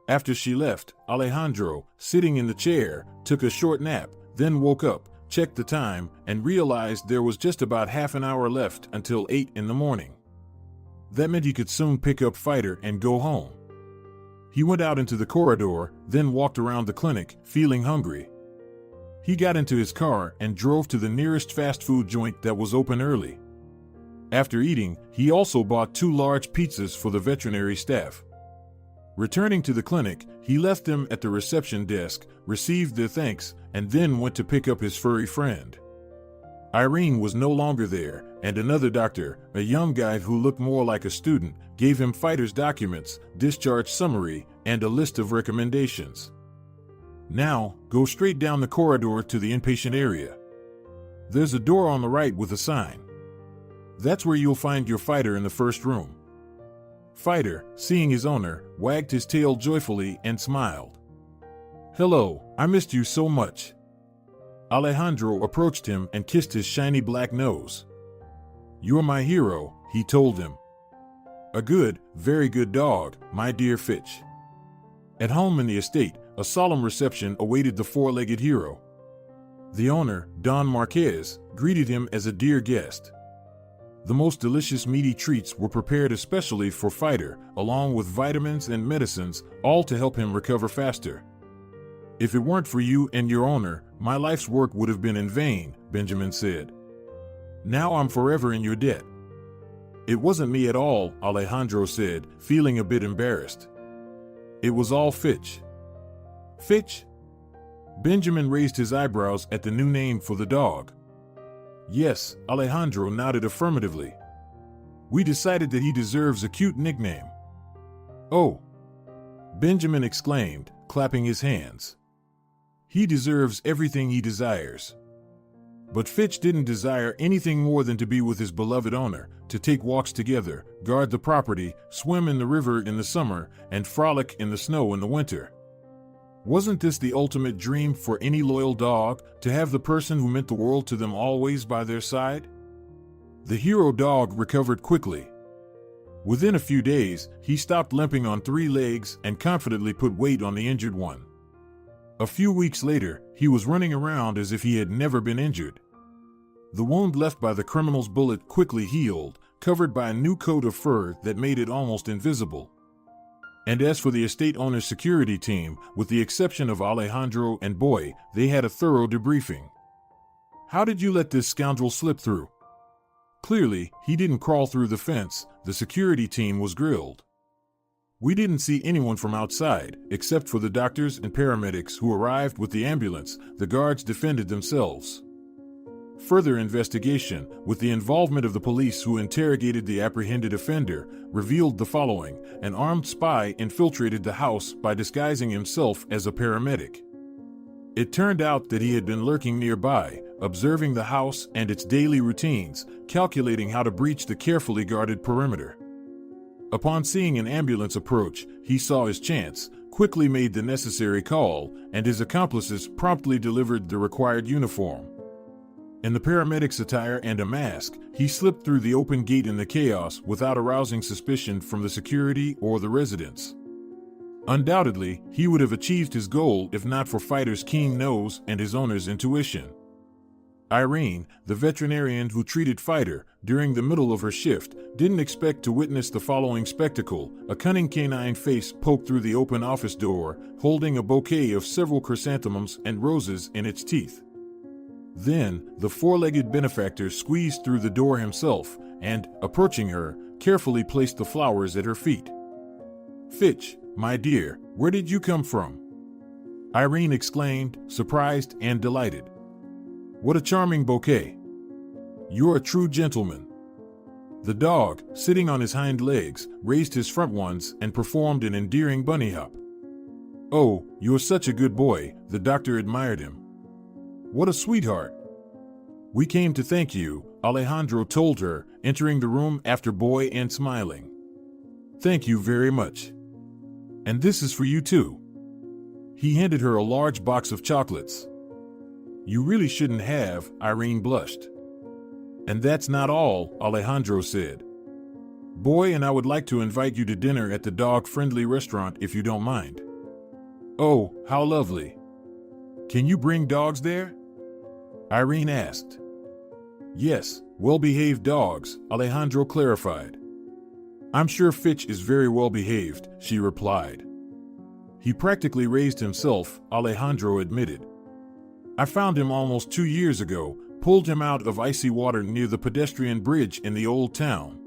After she left, Alejandro, sitting in the chair, took a short nap, then woke up, checked the time, and realized there was just about half an hour left until 8 in the morning. That meant he could soon pick up Fighter and go home. He went out into the corridor, then walked around the clinic, feeling hungry. He got into his car and drove to the nearest fast food joint that was open early. After eating, he also bought 2 large pizzas for the veterinary staff. Returning to the clinic, he left them at the reception desk, received their thanks, and then went to pick up his furry friend. Irene was no longer there, and another doctor, a young guy who looked more like a student, gave him Fighter's documents, discharge summary, and a list of recommendations. Now, go straight down the corridor to the inpatient area. There's a door on the right with a sign. That's where you'll find your Fighter in the first room. Fighter, seeing his owner, wagged his tail joyfully and smiled. Hello, I missed you so much. Alejandro approached him and kissed his shiny black nose. You're my hero, he told him. A good, very good dog, my dear Fitch. At home in the estate, a solemn reception awaited the 4-legged hero. The owner, Don Marquez, greeted him as a dear guest. The most delicious meaty treats were prepared especially for Fighter, along with vitamins and medicines, all to help him recover faster. If it weren't for you and your owner, my life's work would have been in vain, Benjamin said. Now I'm forever in your debt. It wasn't me at all, Alejandro said, feeling a bit embarrassed. It was all Fitch. Fitch? Benjamin raised his eyebrows at the new name for the dog. Yes, Alejandro nodded affirmatively. We decided that he deserves a cute nickname. Oh! Benjamin exclaimed, clapping his hands. He deserves everything he desires. But Fitch didn't desire anything more than to be with his beloved owner, to take walks together, guard the property, swim in the river in the summer, and frolic in the snow in the winter. Wasn't this the ultimate dream for any loyal dog, to have the person who meant the world to them always by their side? The hero dog recovered quickly. Within a few days, he stopped limping on 3 legs and confidently put weight on the injured one. A few weeks later, he was running around as if he had never been injured. The wound left by the criminal's bullet quickly healed, covered by a new coat of fur that made it almost invisible. And as for the estate owner's security team, with the exception of Alejandro and Boy, they had a thorough debriefing. "How did you let this scoundrel slip through?" Clearly, he didn't crawl through the fence, the security team was grilled. "We didn't see anyone from outside, except for the doctors and paramedics who arrived with the ambulance," the guards defended themselves. Further investigation, with the involvement of the police who interrogated the apprehended offender, revealed the following: an armed spy infiltrated the house by disguising himself as a paramedic. It turned out that he had been lurking nearby, observing the house and its daily routines, calculating how to breach the carefully guarded perimeter. Upon seeing an ambulance approach, he saw his chance, quickly made the necessary call, and his accomplices promptly delivered the required uniform. In the paramedic's attire and a mask, he slipped through the open gate in the chaos without arousing suspicion from the security or the residents. Undoubtedly, he would have achieved his goal if not for Fighter's keen nose and his owner's intuition. Irene, the veterinarian who treated Fighter during the middle of her shift, didn't expect to witness the following spectacle: a cunning canine face poked through the open office door, holding a bouquet of several chrysanthemums and roses in its teeth. Then, the four-legged benefactor squeezed through the door himself and, approaching her, carefully placed the flowers at her feet. "Fitch, my dear, where did you come from?" Irene exclaimed, surprised and delighted. "What a charming bouquet. You're a true gentleman." The dog, sitting on his hind legs, raised his front ones and performed an endearing bunny hop. "Oh, you're such a good boy," the doctor admired him. "What a sweetheart." "We came to thank you," Alejandro told her, entering the room after Boy and smiling. "Thank you very much. And this is for you too." He handed her a large box of chocolates. "You really shouldn't have," Irene blushed. "And that's not all," Alejandro said. "Boy and I would like to invite you to dinner at the dog-friendly restaurant if you don't mind." "Oh, how lovely. Can you bring dogs there?" Irene asked. "Yes, well-behaved dogs," Alejandro clarified. "I'm sure Fitch is very well-behaved," she replied. "He practically raised himself," Alejandro admitted. "I found him almost 2 years ago, pulled him out of icy water near the pedestrian bridge in the old town."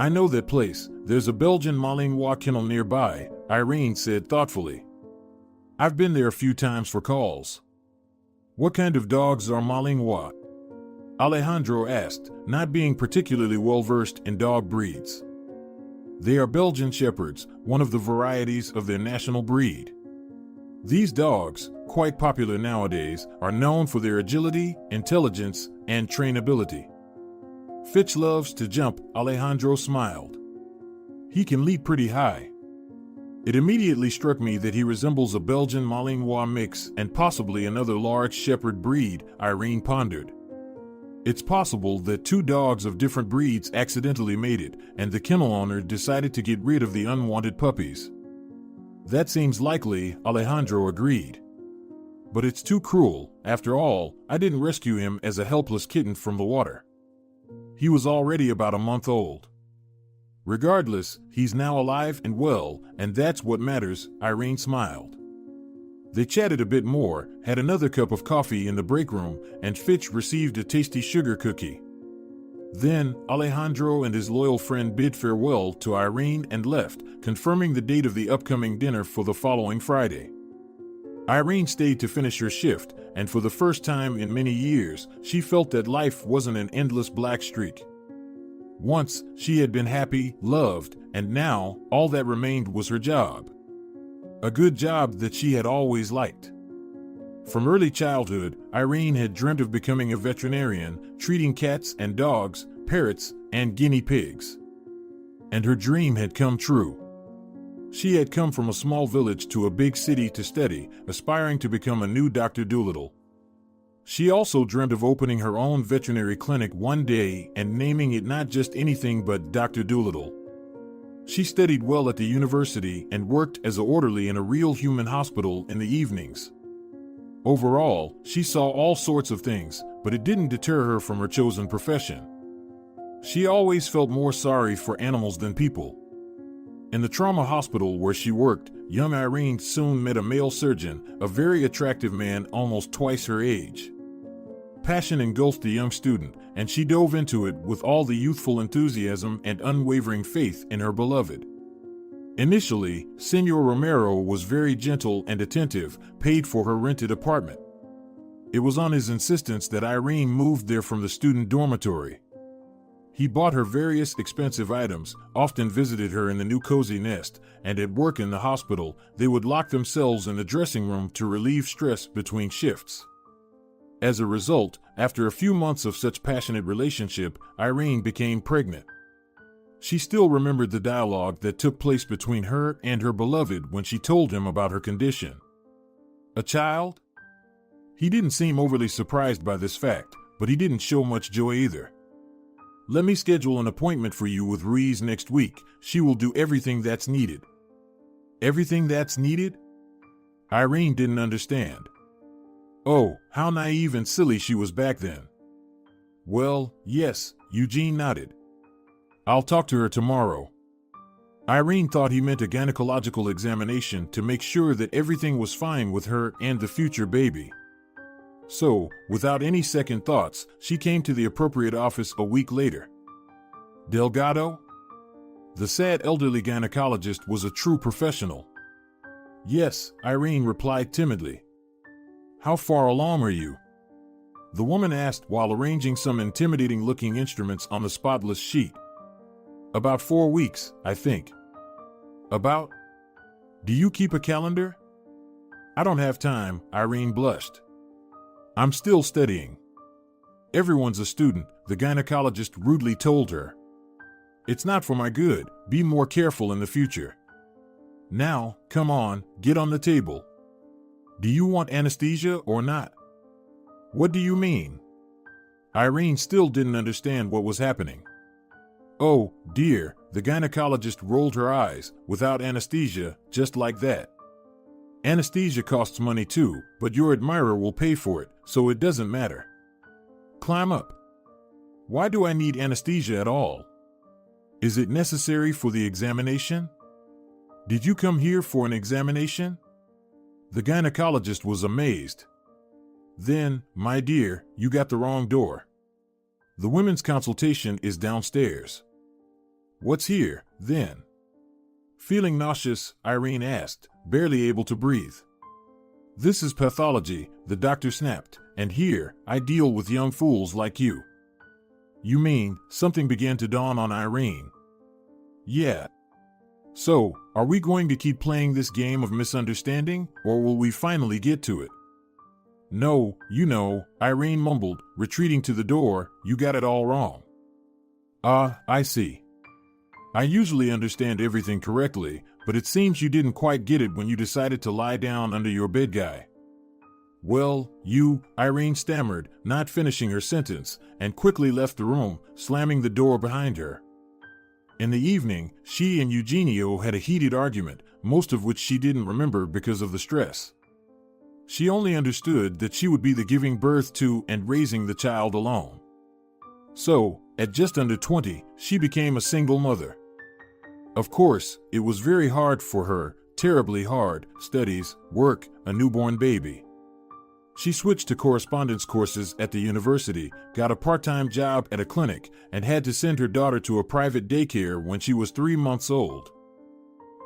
"I know that place. There's a Belgian Malinois kennel nearby," Irene said thoughtfully. "I've been there a few times for calls." "What kind of dogs are Malinois?" Alejandro asked, not being particularly well-versed in dog breeds. "They are Belgian Shepherds, one of the varieties of their national breed. These dogs, quite popular nowadays, are known for their agility, intelligence, and trainability." "Fitch loves to jump," Alejandro smiled. "He can leap pretty high." It immediately struck me that he resembles a Belgian Malinois mix and possibly another large shepherd breed, Irene pondered. It's possible that 2 dogs of different breeds accidentally mated, and the kennel owner decided to get rid of the unwanted puppies. "That seems likely," Alejandro agreed. "But it's too cruel. After all, I didn't rescue him as a helpless kitten from the water. He was already about a month old. Regardless, he's now alive and well, and that's what matters," Irene smiled. They chatted a bit more, had another cup of coffee in the break room, and Fitch received a tasty sugar cookie. Then, Alejandro and his loyal friend bid farewell to Irene and left, confirming the date of the upcoming dinner for the following Friday. Irene stayed to finish her shift, and for the first time in many years, she felt that life wasn't an endless black streak. Once, she had been happy, loved, and now, all that remained was her job. A good job that she had always liked. From early childhood, Irene had dreamt of becoming a veterinarian, treating cats and dogs, parrots, and guinea pigs. And her dream had come true. She had come from a small village to a big city to study, aspiring to become a new Dr. Dolittle. She also dreamt of opening her own veterinary clinic one day and naming it not just anything but Dr. Dolittle. She studied well at the university and worked as an orderly in a real human hospital in the evenings. Overall, she saw all sorts of things, but it didn't deter her from her chosen profession. She always felt more sorry for animals than people. In the trauma hospital where she worked, young Irene soon met a male surgeon, a very attractive man almost twice her age. Passion engulfed the young student, and she dove into it with all the youthful enthusiasm and unwavering faith in her beloved. Initially, Senor Romero was very gentle and attentive, paid for her rented apartment. It was on his insistence that Irene moved there from the student dormitory. He bought her various expensive items, often visited her in the new cozy nest, and at work in the hospital, they would lock themselves in the dressing room to relieve stress between shifts. As a result, after a few months of such passionate relationship, Irene became pregnant. She still remembered the dialogue that took place between her and her beloved when she told him about her condition. A child? He didn't seem overly surprised by this fact, but he didn't show much joy either. Let me schedule an appointment for you with Reese next week. She will do everything that's needed. Everything that's needed? Irene didn't understand. Oh, how naive and silly she was back then. Well, yes, Eugene nodded. I'll talk to her tomorrow. Irene thought he meant a gynecological examination to make sure that everything was fine with her and the future baby. So, without any second thoughts, she came to the appropriate office a week later. Delgado? The sad elderly gynecologist was a true professional. Yes, Irene replied timidly. How far along are you? The woman asked while arranging some intimidating-looking instruments on the spotless sheet. About 4 weeks, I think. About? Do you keep a calendar? I don't have time, Irene blushed. I'm still studying. Everyone's a student, the gynecologist rudely told her. It's not for my good, be more careful in the future. Now, come on, get on the table. Do you want anesthesia or not? What do you mean? Irene still didn't understand what was happening. Oh, dear, the gynecologist rolled her eyes, without anesthesia, just like that. Anesthesia costs money too, but your admirer will pay for it, so it doesn't matter. Climb up. Why do I need anesthesia at all? Is it necessary for the examination? Did you come here for an examination? The gynecologist was amazed. Then, my dear, you got the wrong door. The women's consultation is downstairs. What's here, then? Feeling nauseous, Irene asked, barely able to breathe. This is pathology, the doctor snapped, and here, I deal with young fools like you. You mean, something began to dawn on Irene. Yeah. So, are we going to keep playing this game of misunderstanding, or will we finally get to it? No, you know, Irene mumbled, retreating to the door, you got it all wrong. Ah, I see. I usually understand everything correctly, but it seems you didn't quite get it when you decided to lie down under your bed guy. Well, Irene stammered, not finishing her sentence, and quickly left the room, slamming the door behind her. In the evening, she and Eugenio had a heated argument, most of which she didn't remember because of the stress. She only understood that she would be the giving birth to and raising the child alone. So, at just under 20, she became a single mother. Of course, it was very hard for her, terribly hard, studies, work, a newborn baby. She switched to correspondence courses at the university, got a part-time job at a clinic, and had to send her daughter to a private daycare when she was 3 months old.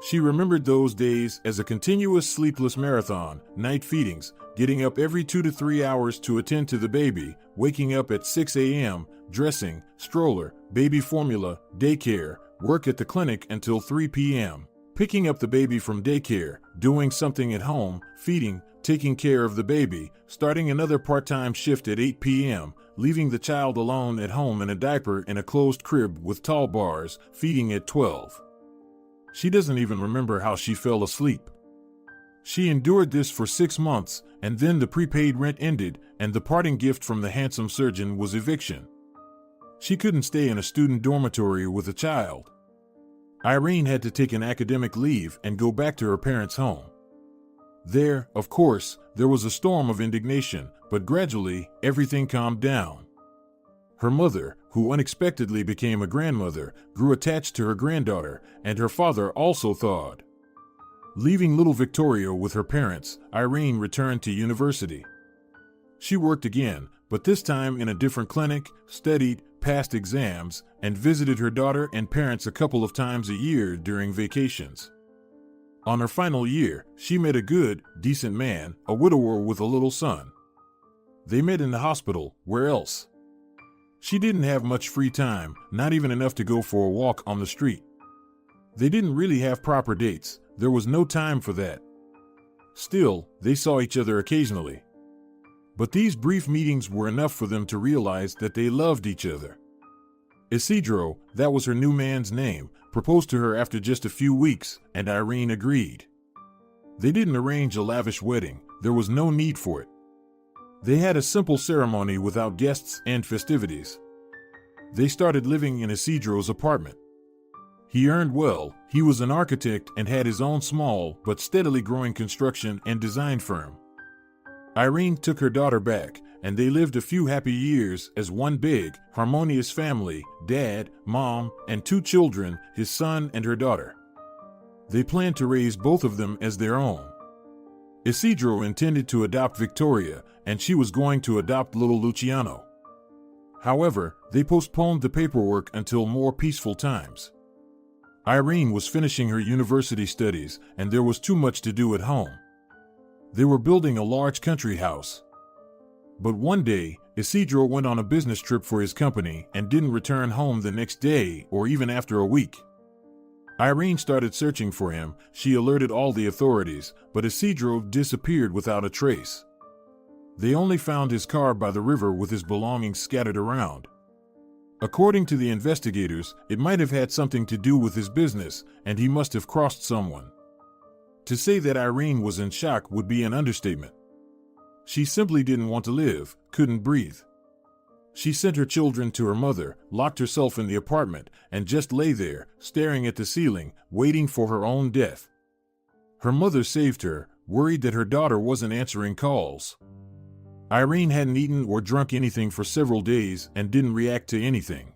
She remembered those days as a continuous sleepless marathon, night feedings, getting up every 2 to 3 hours to attend to the baby, waking up at 6 a.m., dressing, stroller, baby formula, daycare, work at the clinic until 3 p.m., picking up the baby from daycare, doing something at home, feeding, taking care of the baby, starting another part-time shift at 8 p.m., leaving the child alone at home in a diaper in a closed crib with tall bars, feeding at 12. She doesn't even remember how she fell asleep. She endured this for 6 months, and then the prepaid rent ended, and the parting gift from the handsome surgeon was eviction. She couldn't stay in a student dormitory with a child. Irene had to take an academic leave and go back to her parents' home. There, of course, there was a storm of indignation, but gradually, everything calmed down. Her mother, who unexpectedly became a grandmother, grew attached to her granddaughter, and her father also thawed. Leaving little Victoria with her parents, Irene returned to university. She worked again, but this time in a different clinic, studied, passed exams, and visited her daughter and parents a couple of times a year during vacations. On her final year, she met a good, decent man, a widower with a little son. They met in the hospital. Where else? She didn't have much free time, not even enough to go for a walk on the street. They didn't really have proper dates. There was no time for that. Still, they saw each other occasionally. But these brief meetings were enough for them to realize that they loved each other. Isidro, that was her new man's name, proposed to her after just a few weeks, and Irene agreed. They didn't arrange a lavish wedding. There was no need for it. They had a simple ceremony without guests and festivities. They started living in Isidro's apartment. He earned well. He was an architect and had his own small but steadily growing construction and design firm. Irene took her daughter back, and they lived a few happy years as one big, harmonious family: dad, mom, and 2 children, his son and her daughter. They planned to raise both of them as their own. Isidro intended to adopt Victoria, and she was going to adopt little Luciano. However, they postponed the paperwork until more peaceful times. Irene was finishing her university studies, and there was too much to do at home. They were building a large country house. But one day, Isidro went on a business trip for his company and didn't return home the next day or even after a week. Irene started searching for him. She alerted all the authorities, but Isidro disappeared without a trace. They only found his car by the river with his belongings scattered around. According to the investigators, it might have had something to do with his business, and he must have crossed someone. To say that Irene was in shock would be an understatement. She simply didn't want to live, couldn't breathe. She sent her children to her mother, locked herself in the apartment, and just lay there, staring at the ceiling, waiting for her own death. Her mother saved her, worried that her daughter wasn't answering calls. Irene hadn't eaten or drunk anything for several days and didn't react to anything.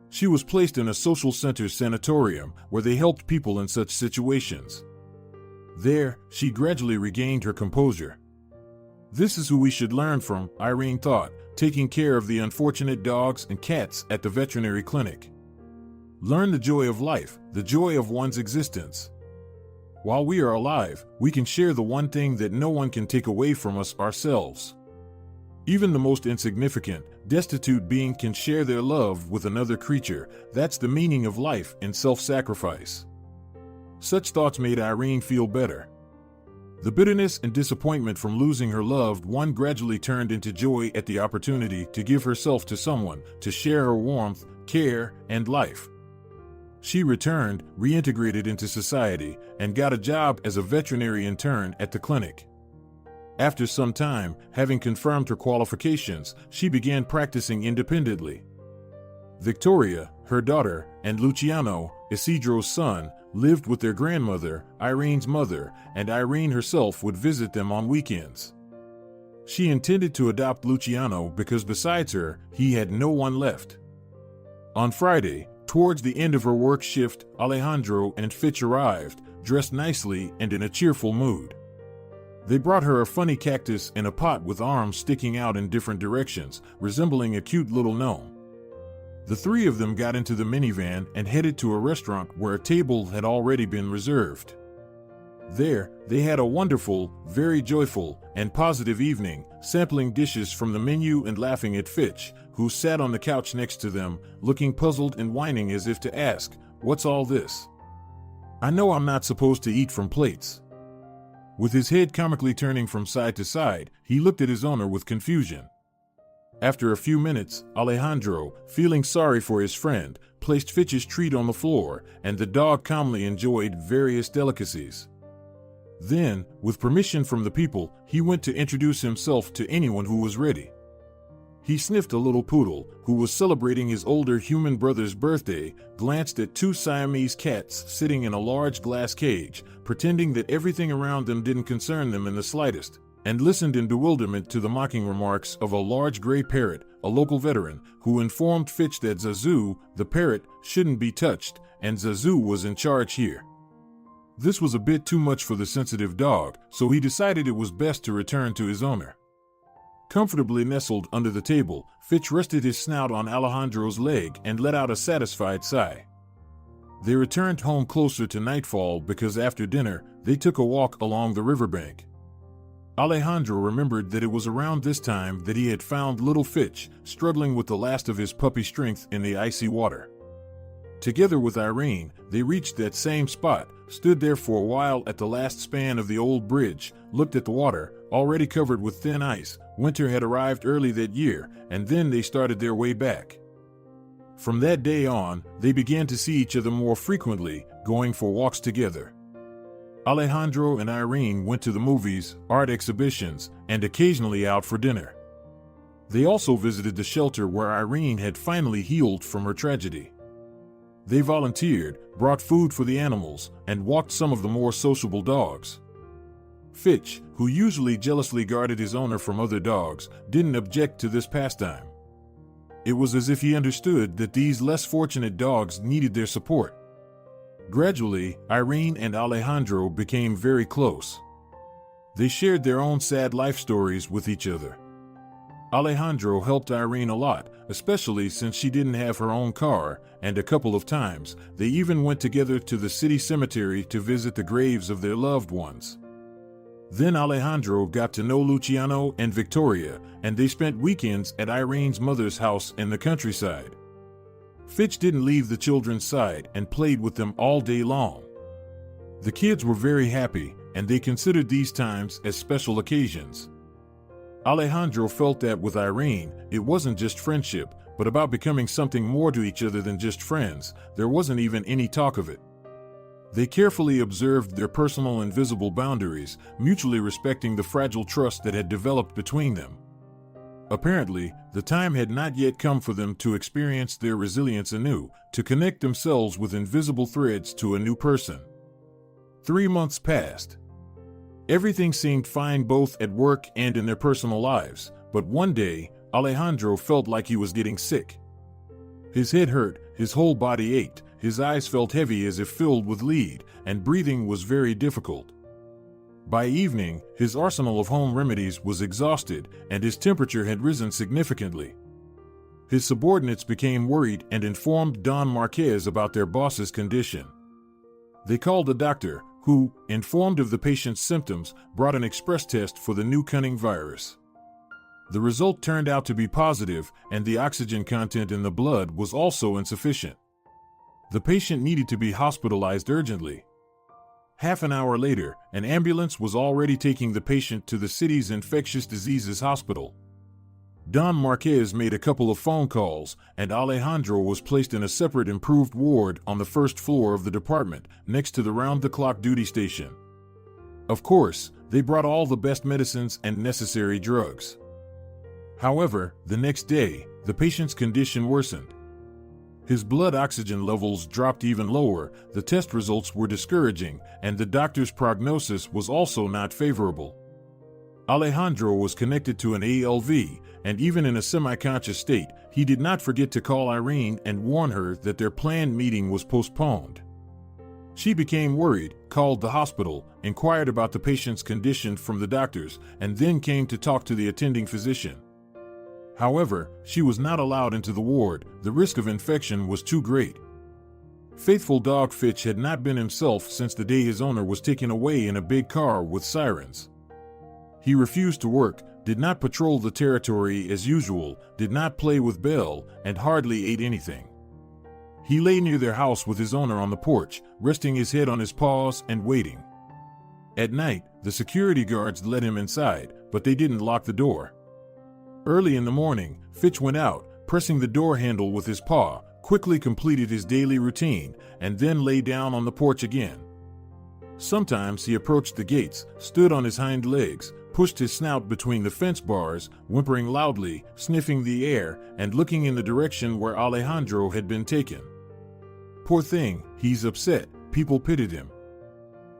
She was placed in a social center sanatorium where they helped people in such situations. There, she gradually regained her composure. This is who we should learn from, Irene thought, taking care of the unfortunate dogs and cats at the veterinary clinic. Learn the joy of life, the joy of one's existence. While we are alive, we can share the one thing that no one can take away from us: ourselves. Even the most insignificant, destitute being can share their love with another creature. That's the meaning of life in self-sacrifice. Such thoughts made Irene feel better. The bitterness and disappointment from losing her loved one gradually turned into joy at the opportunity to give herself to someone, to share her warmth, care, and life. She returned, reintegrated into society, and got a job as a veterinary intern at the clinic. After some time, having confirmed her qualifications, she began practicing independently. Victoria, her daughter, and Luciano, Isidro's son, lived with their grandmother, Irene's mother, and Irene herself would visit them on weekends. She intended to adopt Luciano because besides her, he had no one left. On Friday, towards the end of her work shift, Alejandro and Fitch arrived, dressed nicely and in a cheerful mood. They brought her a funny cactus in a pot with arms sticking out in different directions, resembling a cute little gnome. The 3 of them got into the minivan and headed to a restaurant where a table had already been reserved. There, they had a wonderful, very joyful, and positive evening, sampling dishes from the menu and laughing at Fitch, who sat on the couch next to them, looking puzzled and whining as if to ask, "What's all this? I know I'm not supposed to eat from plates." With his head comically turning from side to side, he looked at his owner with confusion. After a few minutes, Alejandro, feeling sorry for his friend, placed Fitch's treat on the floor, and the dog calmly enjoyed various delicacies. Then, with permission from the people, he went to introduce himself to anyone who was ready. He sniffed a little poodle, who was celebrating his older human brother's birthday, glanced at 2 Siamese cats sitting in a large glass cage, pretending that everything around them didn't concern them in the slightest. and listened in bewilderment to the mocking remarks of a large gray parrot, a local veteran, who informed Fitch that Zazu, the parrot, shouldn't be touched, and Zazu was in charge here. This was a bit too much for the sensitive dog, so he decided it was best to return to his owner. Comfortably nestled under the table, Fitch rested his snout on Alejandro's leg and let out a satisfied sigh. They returned home closer to nightfall because after dinner, they took a walk along the riverbank. Alejandro remembered that it was around this time that he had found little Fitch, struggling with the last of his puppy strength in the icy water. Together with Irene, they reached that same spot, stood there for a while at the last span of the old bridge, looked at the water, already covered with thin ice. Winter had arrived early that year, and then they started their way back. From that day on, they began to see each other more frequently, going for walks together. Alejandro and Irene went to the movies, art exhibitions, and occasionally out for dinner. They also visited the shelter where Irene had finally healed from her tragedy. They volunteered, brought food for the animals, and walked some of the more sociable dogs. Fitch, who usually jealously guarded his owner from other dogs, didn't object to this pastime. It was as if he understood that these less fortunate dogs needed their support. Gradually, Irene and Alejandro became very close. They shared their own sad life stories with each other. Alejandro helped Irene a lot, especially since she didn't have her own car, and a couple of times, they even went together to the city cemetery to visit the graves of their loved ones. Then Alejandro got to know Luciano and Victoria, and they spent weekends at Irene's mother's house in the countryside. Fitch didn't leave the children's side and played with them all day long. The kids were very happy, and they considered these times as special occasions. Alejandro felt that with Irene, it wasn't just friendship, but about becoming something more to each other than just friends. There wasn't even any talk of it. They carefully observed their personal and visible boundaries, mutually respecting the fragile trust that had developed between them. Apparently, the time had not yet come for them to experience their resilience anew, to connect themselves with invisible threads to a new person. 3 months passed. Everything seemed fine both at work and in their personal lives, but one day, Alejandro felt like he was getting sick. His head hurt, his whole body ached, his eyes felt heavy as if filled with lead, and breathing was very difficult. By evening, his arsenal of home remedies was exhausted, and his temperature had risen significantly. His subordinates became worried and informed Don Marquez about their boss's condition. They called a doctor, who, informed of the patient's symptoms, brought an express test for the new cunning virus. The result turned out to be positive, and the oxygen content in the blood was also insufficient. The patient needed to be hospitalized urgently. Half an hour later, an ambulance was already taking the patient to the city's infectious diseases hospital. Don Marquez made a couple of phone calls, and Alejandro was placed in a separate improved ward on the first floor of the department, next to the round-the-clock duty station. Of course, they brought all the best medicines and necessary drugs. However, the next day, the patient's condition worsened. His blood oxygen levels dropped even lower, the test results were discouraging, and the doctor's prognosis was also not favorable. Alejandro was connected to an ALV, and even in a semi-conscious state, he did not forget to call Irene and warn her that their planned meeting was postponed. She became worried, called the hospital, inquired about the patient's condition from the doctors, and then came to talk to the attending physician. However, she was not allowed into the ward. The risk of infection was too great. Faithful dog Fitch had not been himself since the day his owner was taken away in a big car with sirens. He refused to work, did not patrol the territory as usual, did not play with Belle, and hardly ate anything. He lay near their house with his owner on the porch, resting his head on his paws and waiting. At night, the security guards let him inside, but they didn't lock the door. Early in the morning, Fitch went out, pressing the door handle with his paw, quickly completed his daily routine, and then lay down on the porch again. Sometimes he approached the gates, stood on his hind legs, pushed his snout between the fence bars, whimpering loudly, sniffing the air, and looking in the direction where Alejandro had been taken. Poor thing, he's upset, people pitied him.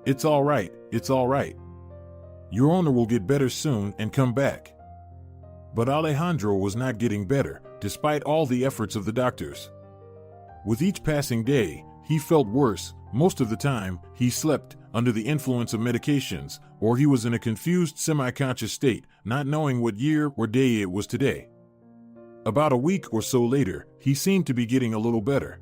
It's all right, it's all right. Your owner will get better soon and come back." But Alejandro was not getting better, despite all the efforts of the doctors. With each passing day, he felt worse. Most of the time, he slept under the influence of medications, or he was in a confused semi-conscious state, not knowing what year or day it was today. About a week or so later, he seemed to be getting a little better.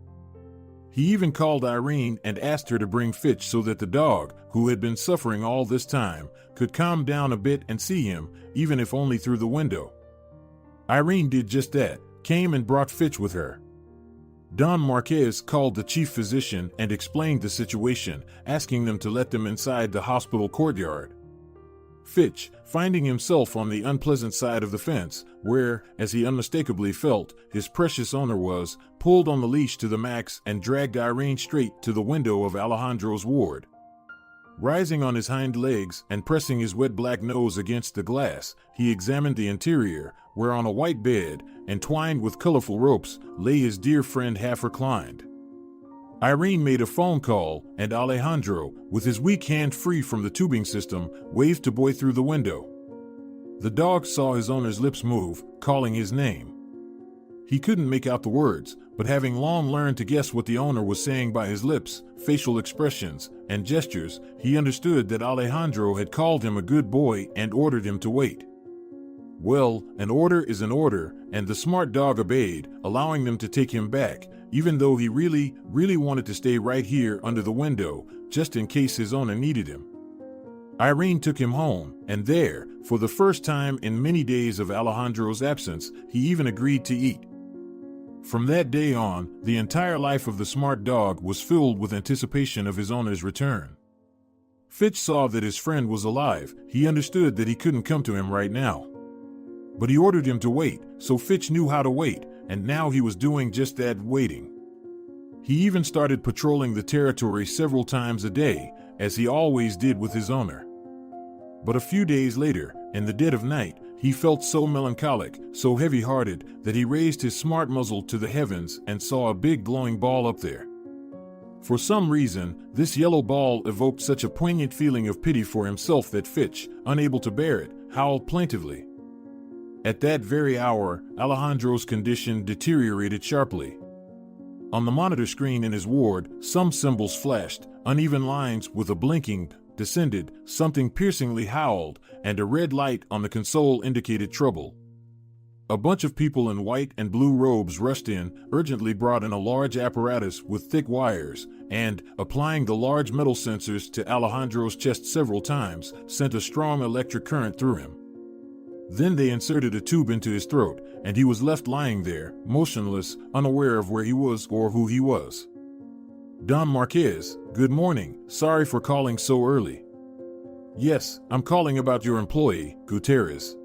He even called Irene and asked her to bring Fitch so that the dog, who had been suffering all this time, could calm down a bit and see him, even if only through the window. Irene did just that, came and brought Fitch with her. Don Marquez called the chief physician and explained the situation, asking them to let them inside the hospital courtyard. Fitch, finding himself on the unpleasant side of the fence, where, as he unmistakably felt, his precious owner was, pulled on the leash to the max and dragged Irene straight to the window of Alejandro's ward. Rising on his hind legs and pressing his wet black nose against the glass, he examined the interior, where on a white bed, entwined with colorful ropes, lay his dear friend half reclined. Irene made a phone call, and Alejandro, with his weak hand free from the tubing system, waved to Boy through the window. The dog saw his owner's lips move, calling his name. He couldn't make out the words, but having long learned to guess what the owner was saying by his lips, facial expressions, and gestures, he understood that Alejandro had called him a good boy and ordered him to wait. Well, an order is an order, and the smart dog obeyed, allowing them to take him back, even though he really wanted to stay right here under the window, just in case his owner needed him. Irene took him home, and there, for the first time in many days of Alejandro's absence, he even agreed to eat. From that day on, the entire life of the smart dog was filled with anticipation of his owner's return. Fitch saw that his friend was alive. He understood that he couldn't come to him right now. But he ordered him to wait, so Fitch knew how to wait, and now he was doing just that, waiting. He even started patrolling the territory several times a day, as he always did with his owner. But a few days later, in the dead of night, he felt so melancholic, so heavy-hearted, that he raised his smart muzzle to the heavens and saw a big glowing ball up there. For some reason, this yellow ball evoked such a poignant feeling of pity for himself that Fitch, unable to bear it, howled plaintively. At that very hour, Alejandro's condition deteriorated sharply. On the monitor screen in his ward, some symbols flashed, uneven lines with a blinking, descended, something piercingly howled, and a red light on the console indicated trouble. A bunch of people in white and blue robes rushed in, urgently brought in a large apparatus with thick wires, and, applying the large metal sensors to Alejandro's chest several times, sent a strong electric current through him. Then they inserted a tube into his throat, and he was left lying there, motionless, unaware of where he was or who he was. Don Marquez, good morning, sorry for calling so early. Yes, I'm calling about your employee, Gutierrez.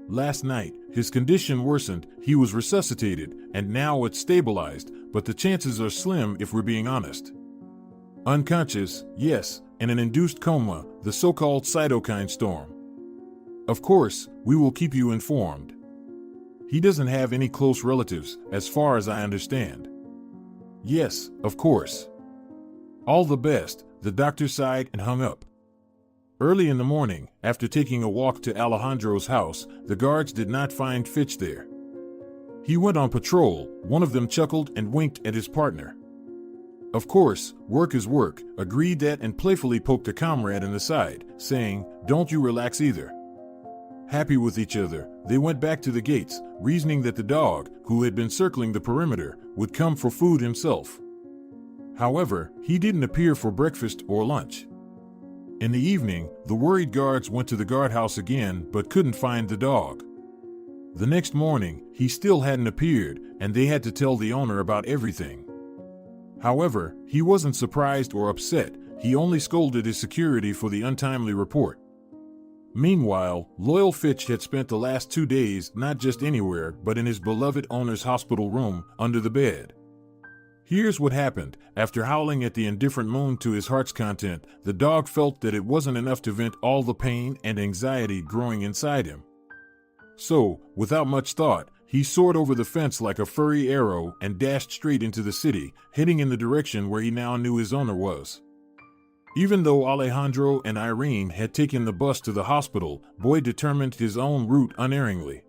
Last night, his condition worsened, he was resuscitated, and now it's stabilized, but the chances are slim if we're being honest. Unconscious, yes, in an induced coma, the so-called cytokine storm. Of course, we will keep you informed. He doesn't have any close relatives, as far as I understand. Yes, of course. All the best, the doctor sighed and hung up. Early in the morning, after taking a walk to Alejandro's house, the guards did not find Fitch there. He went on patrol, one of them chuckled and winked at his partner. Of course, work is work, agreed that and playfully poked a comrade in the side, saying, don't you relax either. Happy with each other, they went back to the gates, reasoning that the dog, who had been circling the perimeter, would come for food himself. However, he didn't appear for breakfast or lunch. In the evening, the worried guards went to the guardhouse again but couldn't find the dog. The next morning, he still hadn't appeared, and they had to tell the owner about everything. However, he wasn't surprised or upset, he only scolded his security for the untimely report. Meanwhile, loyal Fitch had spent the last 2 days not just anywhere but in his beloved owner's hospital room, under the bed. Here's what happened. After howling at the indifferent moon to his heart's content, the dog felt that it wasn't enough to vent all the pain and anxiety growing inside him. So, without much thought, he soared over the fence like a furry arrow and dashed straight into the city, heading in the direction where he now knew his owner was. Even though Alejandro and Irene had taken the bus to the hospital, Boyd determined his own route unerringly.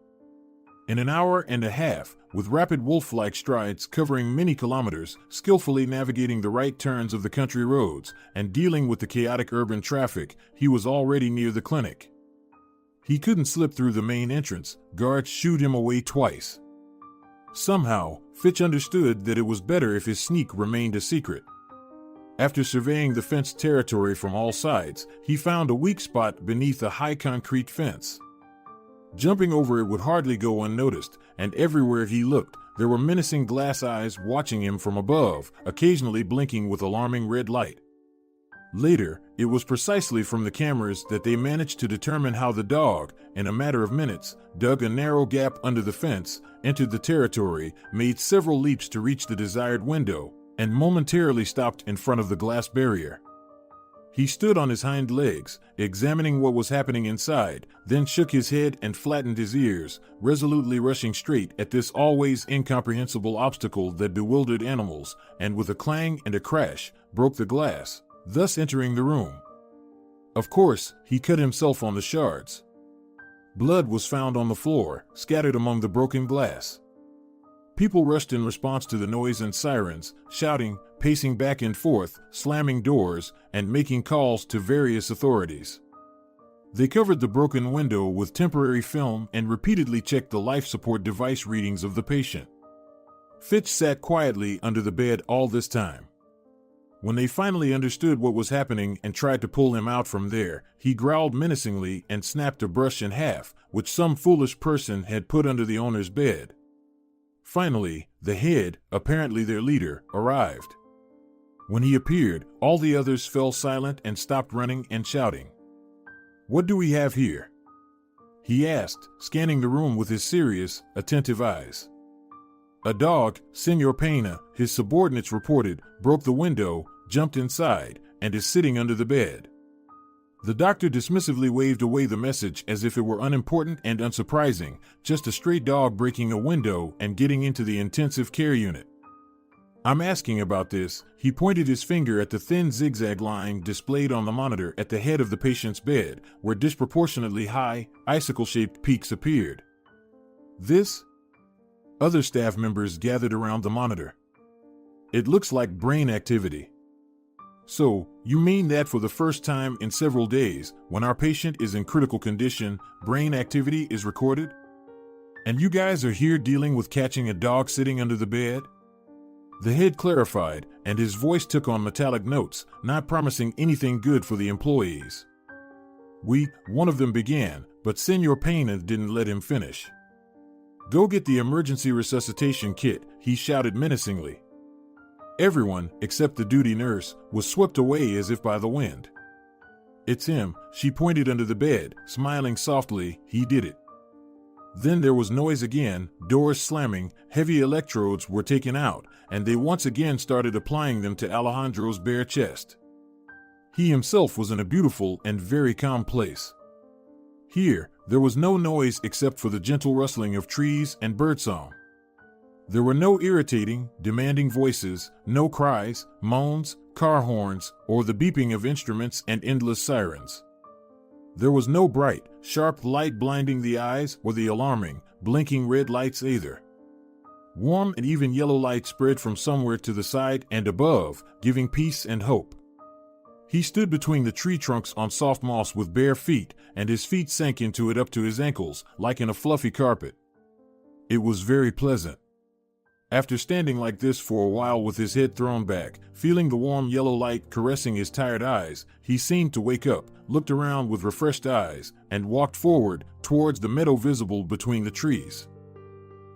In an hour and a half, with rapid wolf-like strides covering many kilometers, skillfully navigating the right turns of the country roads, and dealing with the chaotic urban traffic, he was already near the clinic. He couldn't slip through the main entrance, guards shooed him away twice. Somehow, Fitch understood that it was better if his sneak remained a secret. After surveying the fenced territory from all sides, he found a weak spot beneath a high concrete fence. Jumping over it would hardly go unnoticed, and everywhere he looked, there were menacing glass eyes watching him from above, occasionally blinking with alarming red light. Later, it was precisely from the cameras that they managed to determine how the dog, in a matter of minutes, dug a narrow gap under the fence, entered the territory, made several leaps to reach the desired window, and momentarily stopped in front of the glass barrier. He stood on his hind legs, examining what was happening inside, then shook his head and flattened his ears, resolutely rushing straight at this always incomprehensible obstacle that bewildered animals, and with a clang and a crash, broke the glass, thus entering the room. Of course, he cut himself on the shards. Blood was found on the floor, scattered among the broken glass. People rushed in response to the noise and sirens, shouting, pacing back and forth, slamming doors, and making calls to various authorities. They covered the broken window with temporary film and repeatedly checked the life support device readings of the patient. Fitch sat quietly under the bed all this time. When they finally understood what was happening and tried to pull him out from there, he growled menacingly and snapped a brush in half, which some foolish person had put under the owner's bed. Finally, the head, apparently their leader, arrived. When he appeared, all the others fell silent and stopped running and shouting. "What do we have here?" he asked, scanning the room with his serious, attentive eyes. "A dog, Senor Pena," his subordinates reported, broke the window, jumped inside, and is sitting under the bed. The doctor dismissively waved away the message as if it were unimportant and unsurprising, just a stray dog breaking a window and getting into the intensive care unit. "I'm asking about this," he pointed his finger at the thin zigzag line displayed on the monitor at the head of the patient's bed, where disproportionately high, icicle-shaped peaks appeared. "This?" Other staff members gathered around the monitor. "It looks like brain activity." "So, you mean that for the first time in several days, when our patient is in critical condition, brain activity is recorded? And you guys are here dealing with catching a dog sitting under the bed?" The head clarified, and his voice took on metallic notes, not promising anything good for the employees. One of them began, but Senor Pena didn't let him finish. "Go get the emergency resuscitation kit," he shouted menacingly. Everyone, except the duty nurse, was swept away as if by the wind. "It's him," she pointed under the bed, smiling softly. "He did it." Then there was noise again, doors slamming, heavy electrodes were taken out, and they once again started applying them to Alejandro's bare chest. He himself was in a beautiful and very calm place. Here, there was no noise except for the gentle rustling of trees and birdsong. There were no irritating, demanding voices, no cries, moans, car horns, or the beeping of instruments and endless sirens. There was no bright, sharp light blinding the eyes or the alarming, blinking red lights either. Warm and even yellow light spread from somewhere to the side and above, giving peace and hope. He stood between the tree trunks on soft moss with bare feet, and his feet sank into it up to his ankles, like in a fluffy carpet. It was very pleasant. After standing like this for a while with his head thrown back, feeling the warm yellow light caressing his tired eyes, he seemed to wake up, looked around with refreshed eyes, and walked forward, towards the meadow visible between the trees.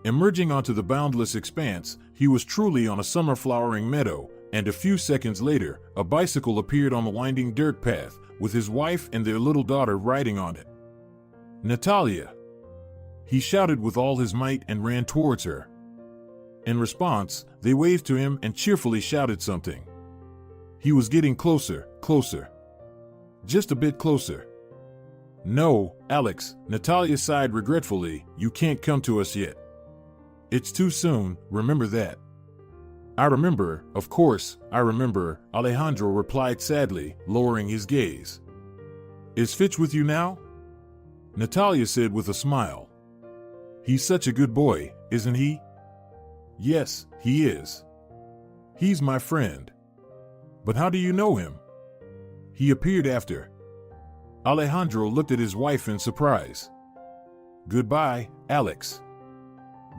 Emerging onto the boundless expanse, he was truly on a summer flowering meadow, and a few seconds later, a bicycle appeared on the winding dirt path, with his wife and their little daughter riding on it. "Natalia!" He shouted with all his might and ran towards her. In response, they waved to him and cheerfully shouted something. He was getting closer, closer. Just a bit closer. "No, Alex," Natalia sighed regretfully, "you can't come to us yet. It's too soon, remember that." I remember, of course, I remember, Alejandro replied sadly, lowering his gaze. Is Fitch with you now? Natalia said with a smile. He's such a good boy, isn't he? Yes, he is. He's my friend. But how do you know him? He appeared after. Alejandro looked at his wife in surprise. Goodbye, Alex.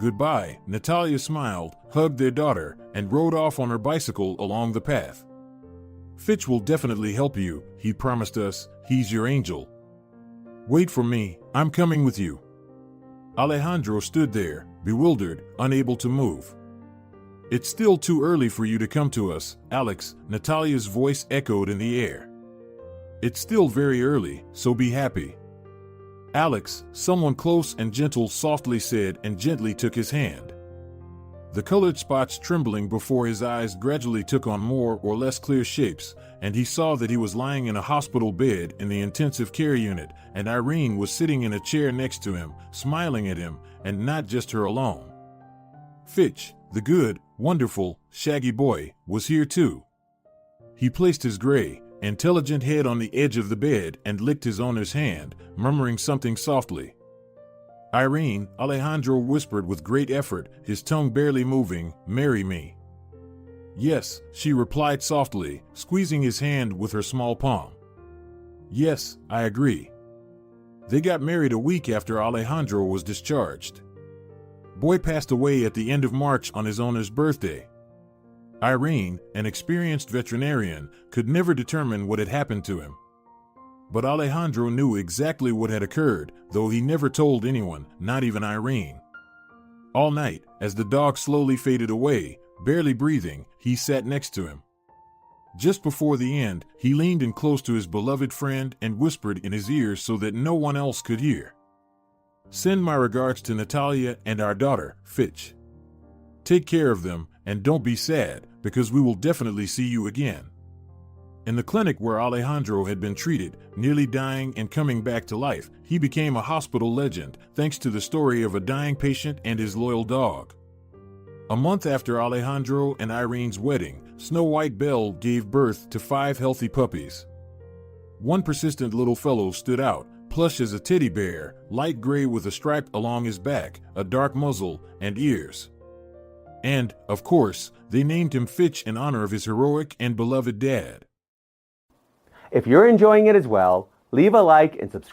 Goodbye, Natalia smiled, hugged their daughter, and rode off on her bicycle along the path. Fitch will definitely help you, he promised us. He's your angel. Wait for me, I'm coming with you. Alejandro stood there, bewildered, unable to move. It's still too early for you to come to us, Alex, Natalia's voice echoed in the air. It's still very early, so be happy. Alex, someone close and gentle softly said and gently took his hand. The colored spots trembling before his eyes gradually took on more or less clear shapes, and he saw that he was lying in a hospital bed in the intensive care unit, and Irene was sitting in a chair next to him, smiling at him, and not just her alone. Fitch, the good, wonderful, shaggy boy, was here too. He placed his gray, intelligent head on the edge of the bed and licked his owner's hand, murmuring something softly. Irene, Alejandro whispered with great effort, his tongue barely moving, marry me. Yes, she replied softly, squeezing his hand with her small palm. Yes, I agree. They got married a week after Alejandro was discharged. Boy passed away at the end of March on his owner's birthday. Irene, an experienced veterinarian, could never determine what had happened to him. But Alejandro knew exactly what had occurred, though he never told anyone, not even Irene. All night, as the dog slowly faded away, barely breathing, he sat next to him. Just before the end, he leaned in close to his beloved friend and whispered in his ear so that no one else could hear. Send my regards to Natalia and our daughter, Fitch. Take care of them, and don't be sad, because we will definitely see you again. In the clinic where Alejandro had been treated, nearly dying and coming back to life, he became a hospital legend, thanks to the story of a dying patient and his loyal dog. A month after Alejandro and Irene's wedding, Snow White Belle gave birth to 5 healthy puppies. One persistent little fellow stood out, plush as a teddy bear, light gray with a stripe along his back, a dark muzzle, and ears. And, of course, they named him Fitch in honor of his heroic and beloved dad. If you're enjoying it as well, leave a like and subscribe.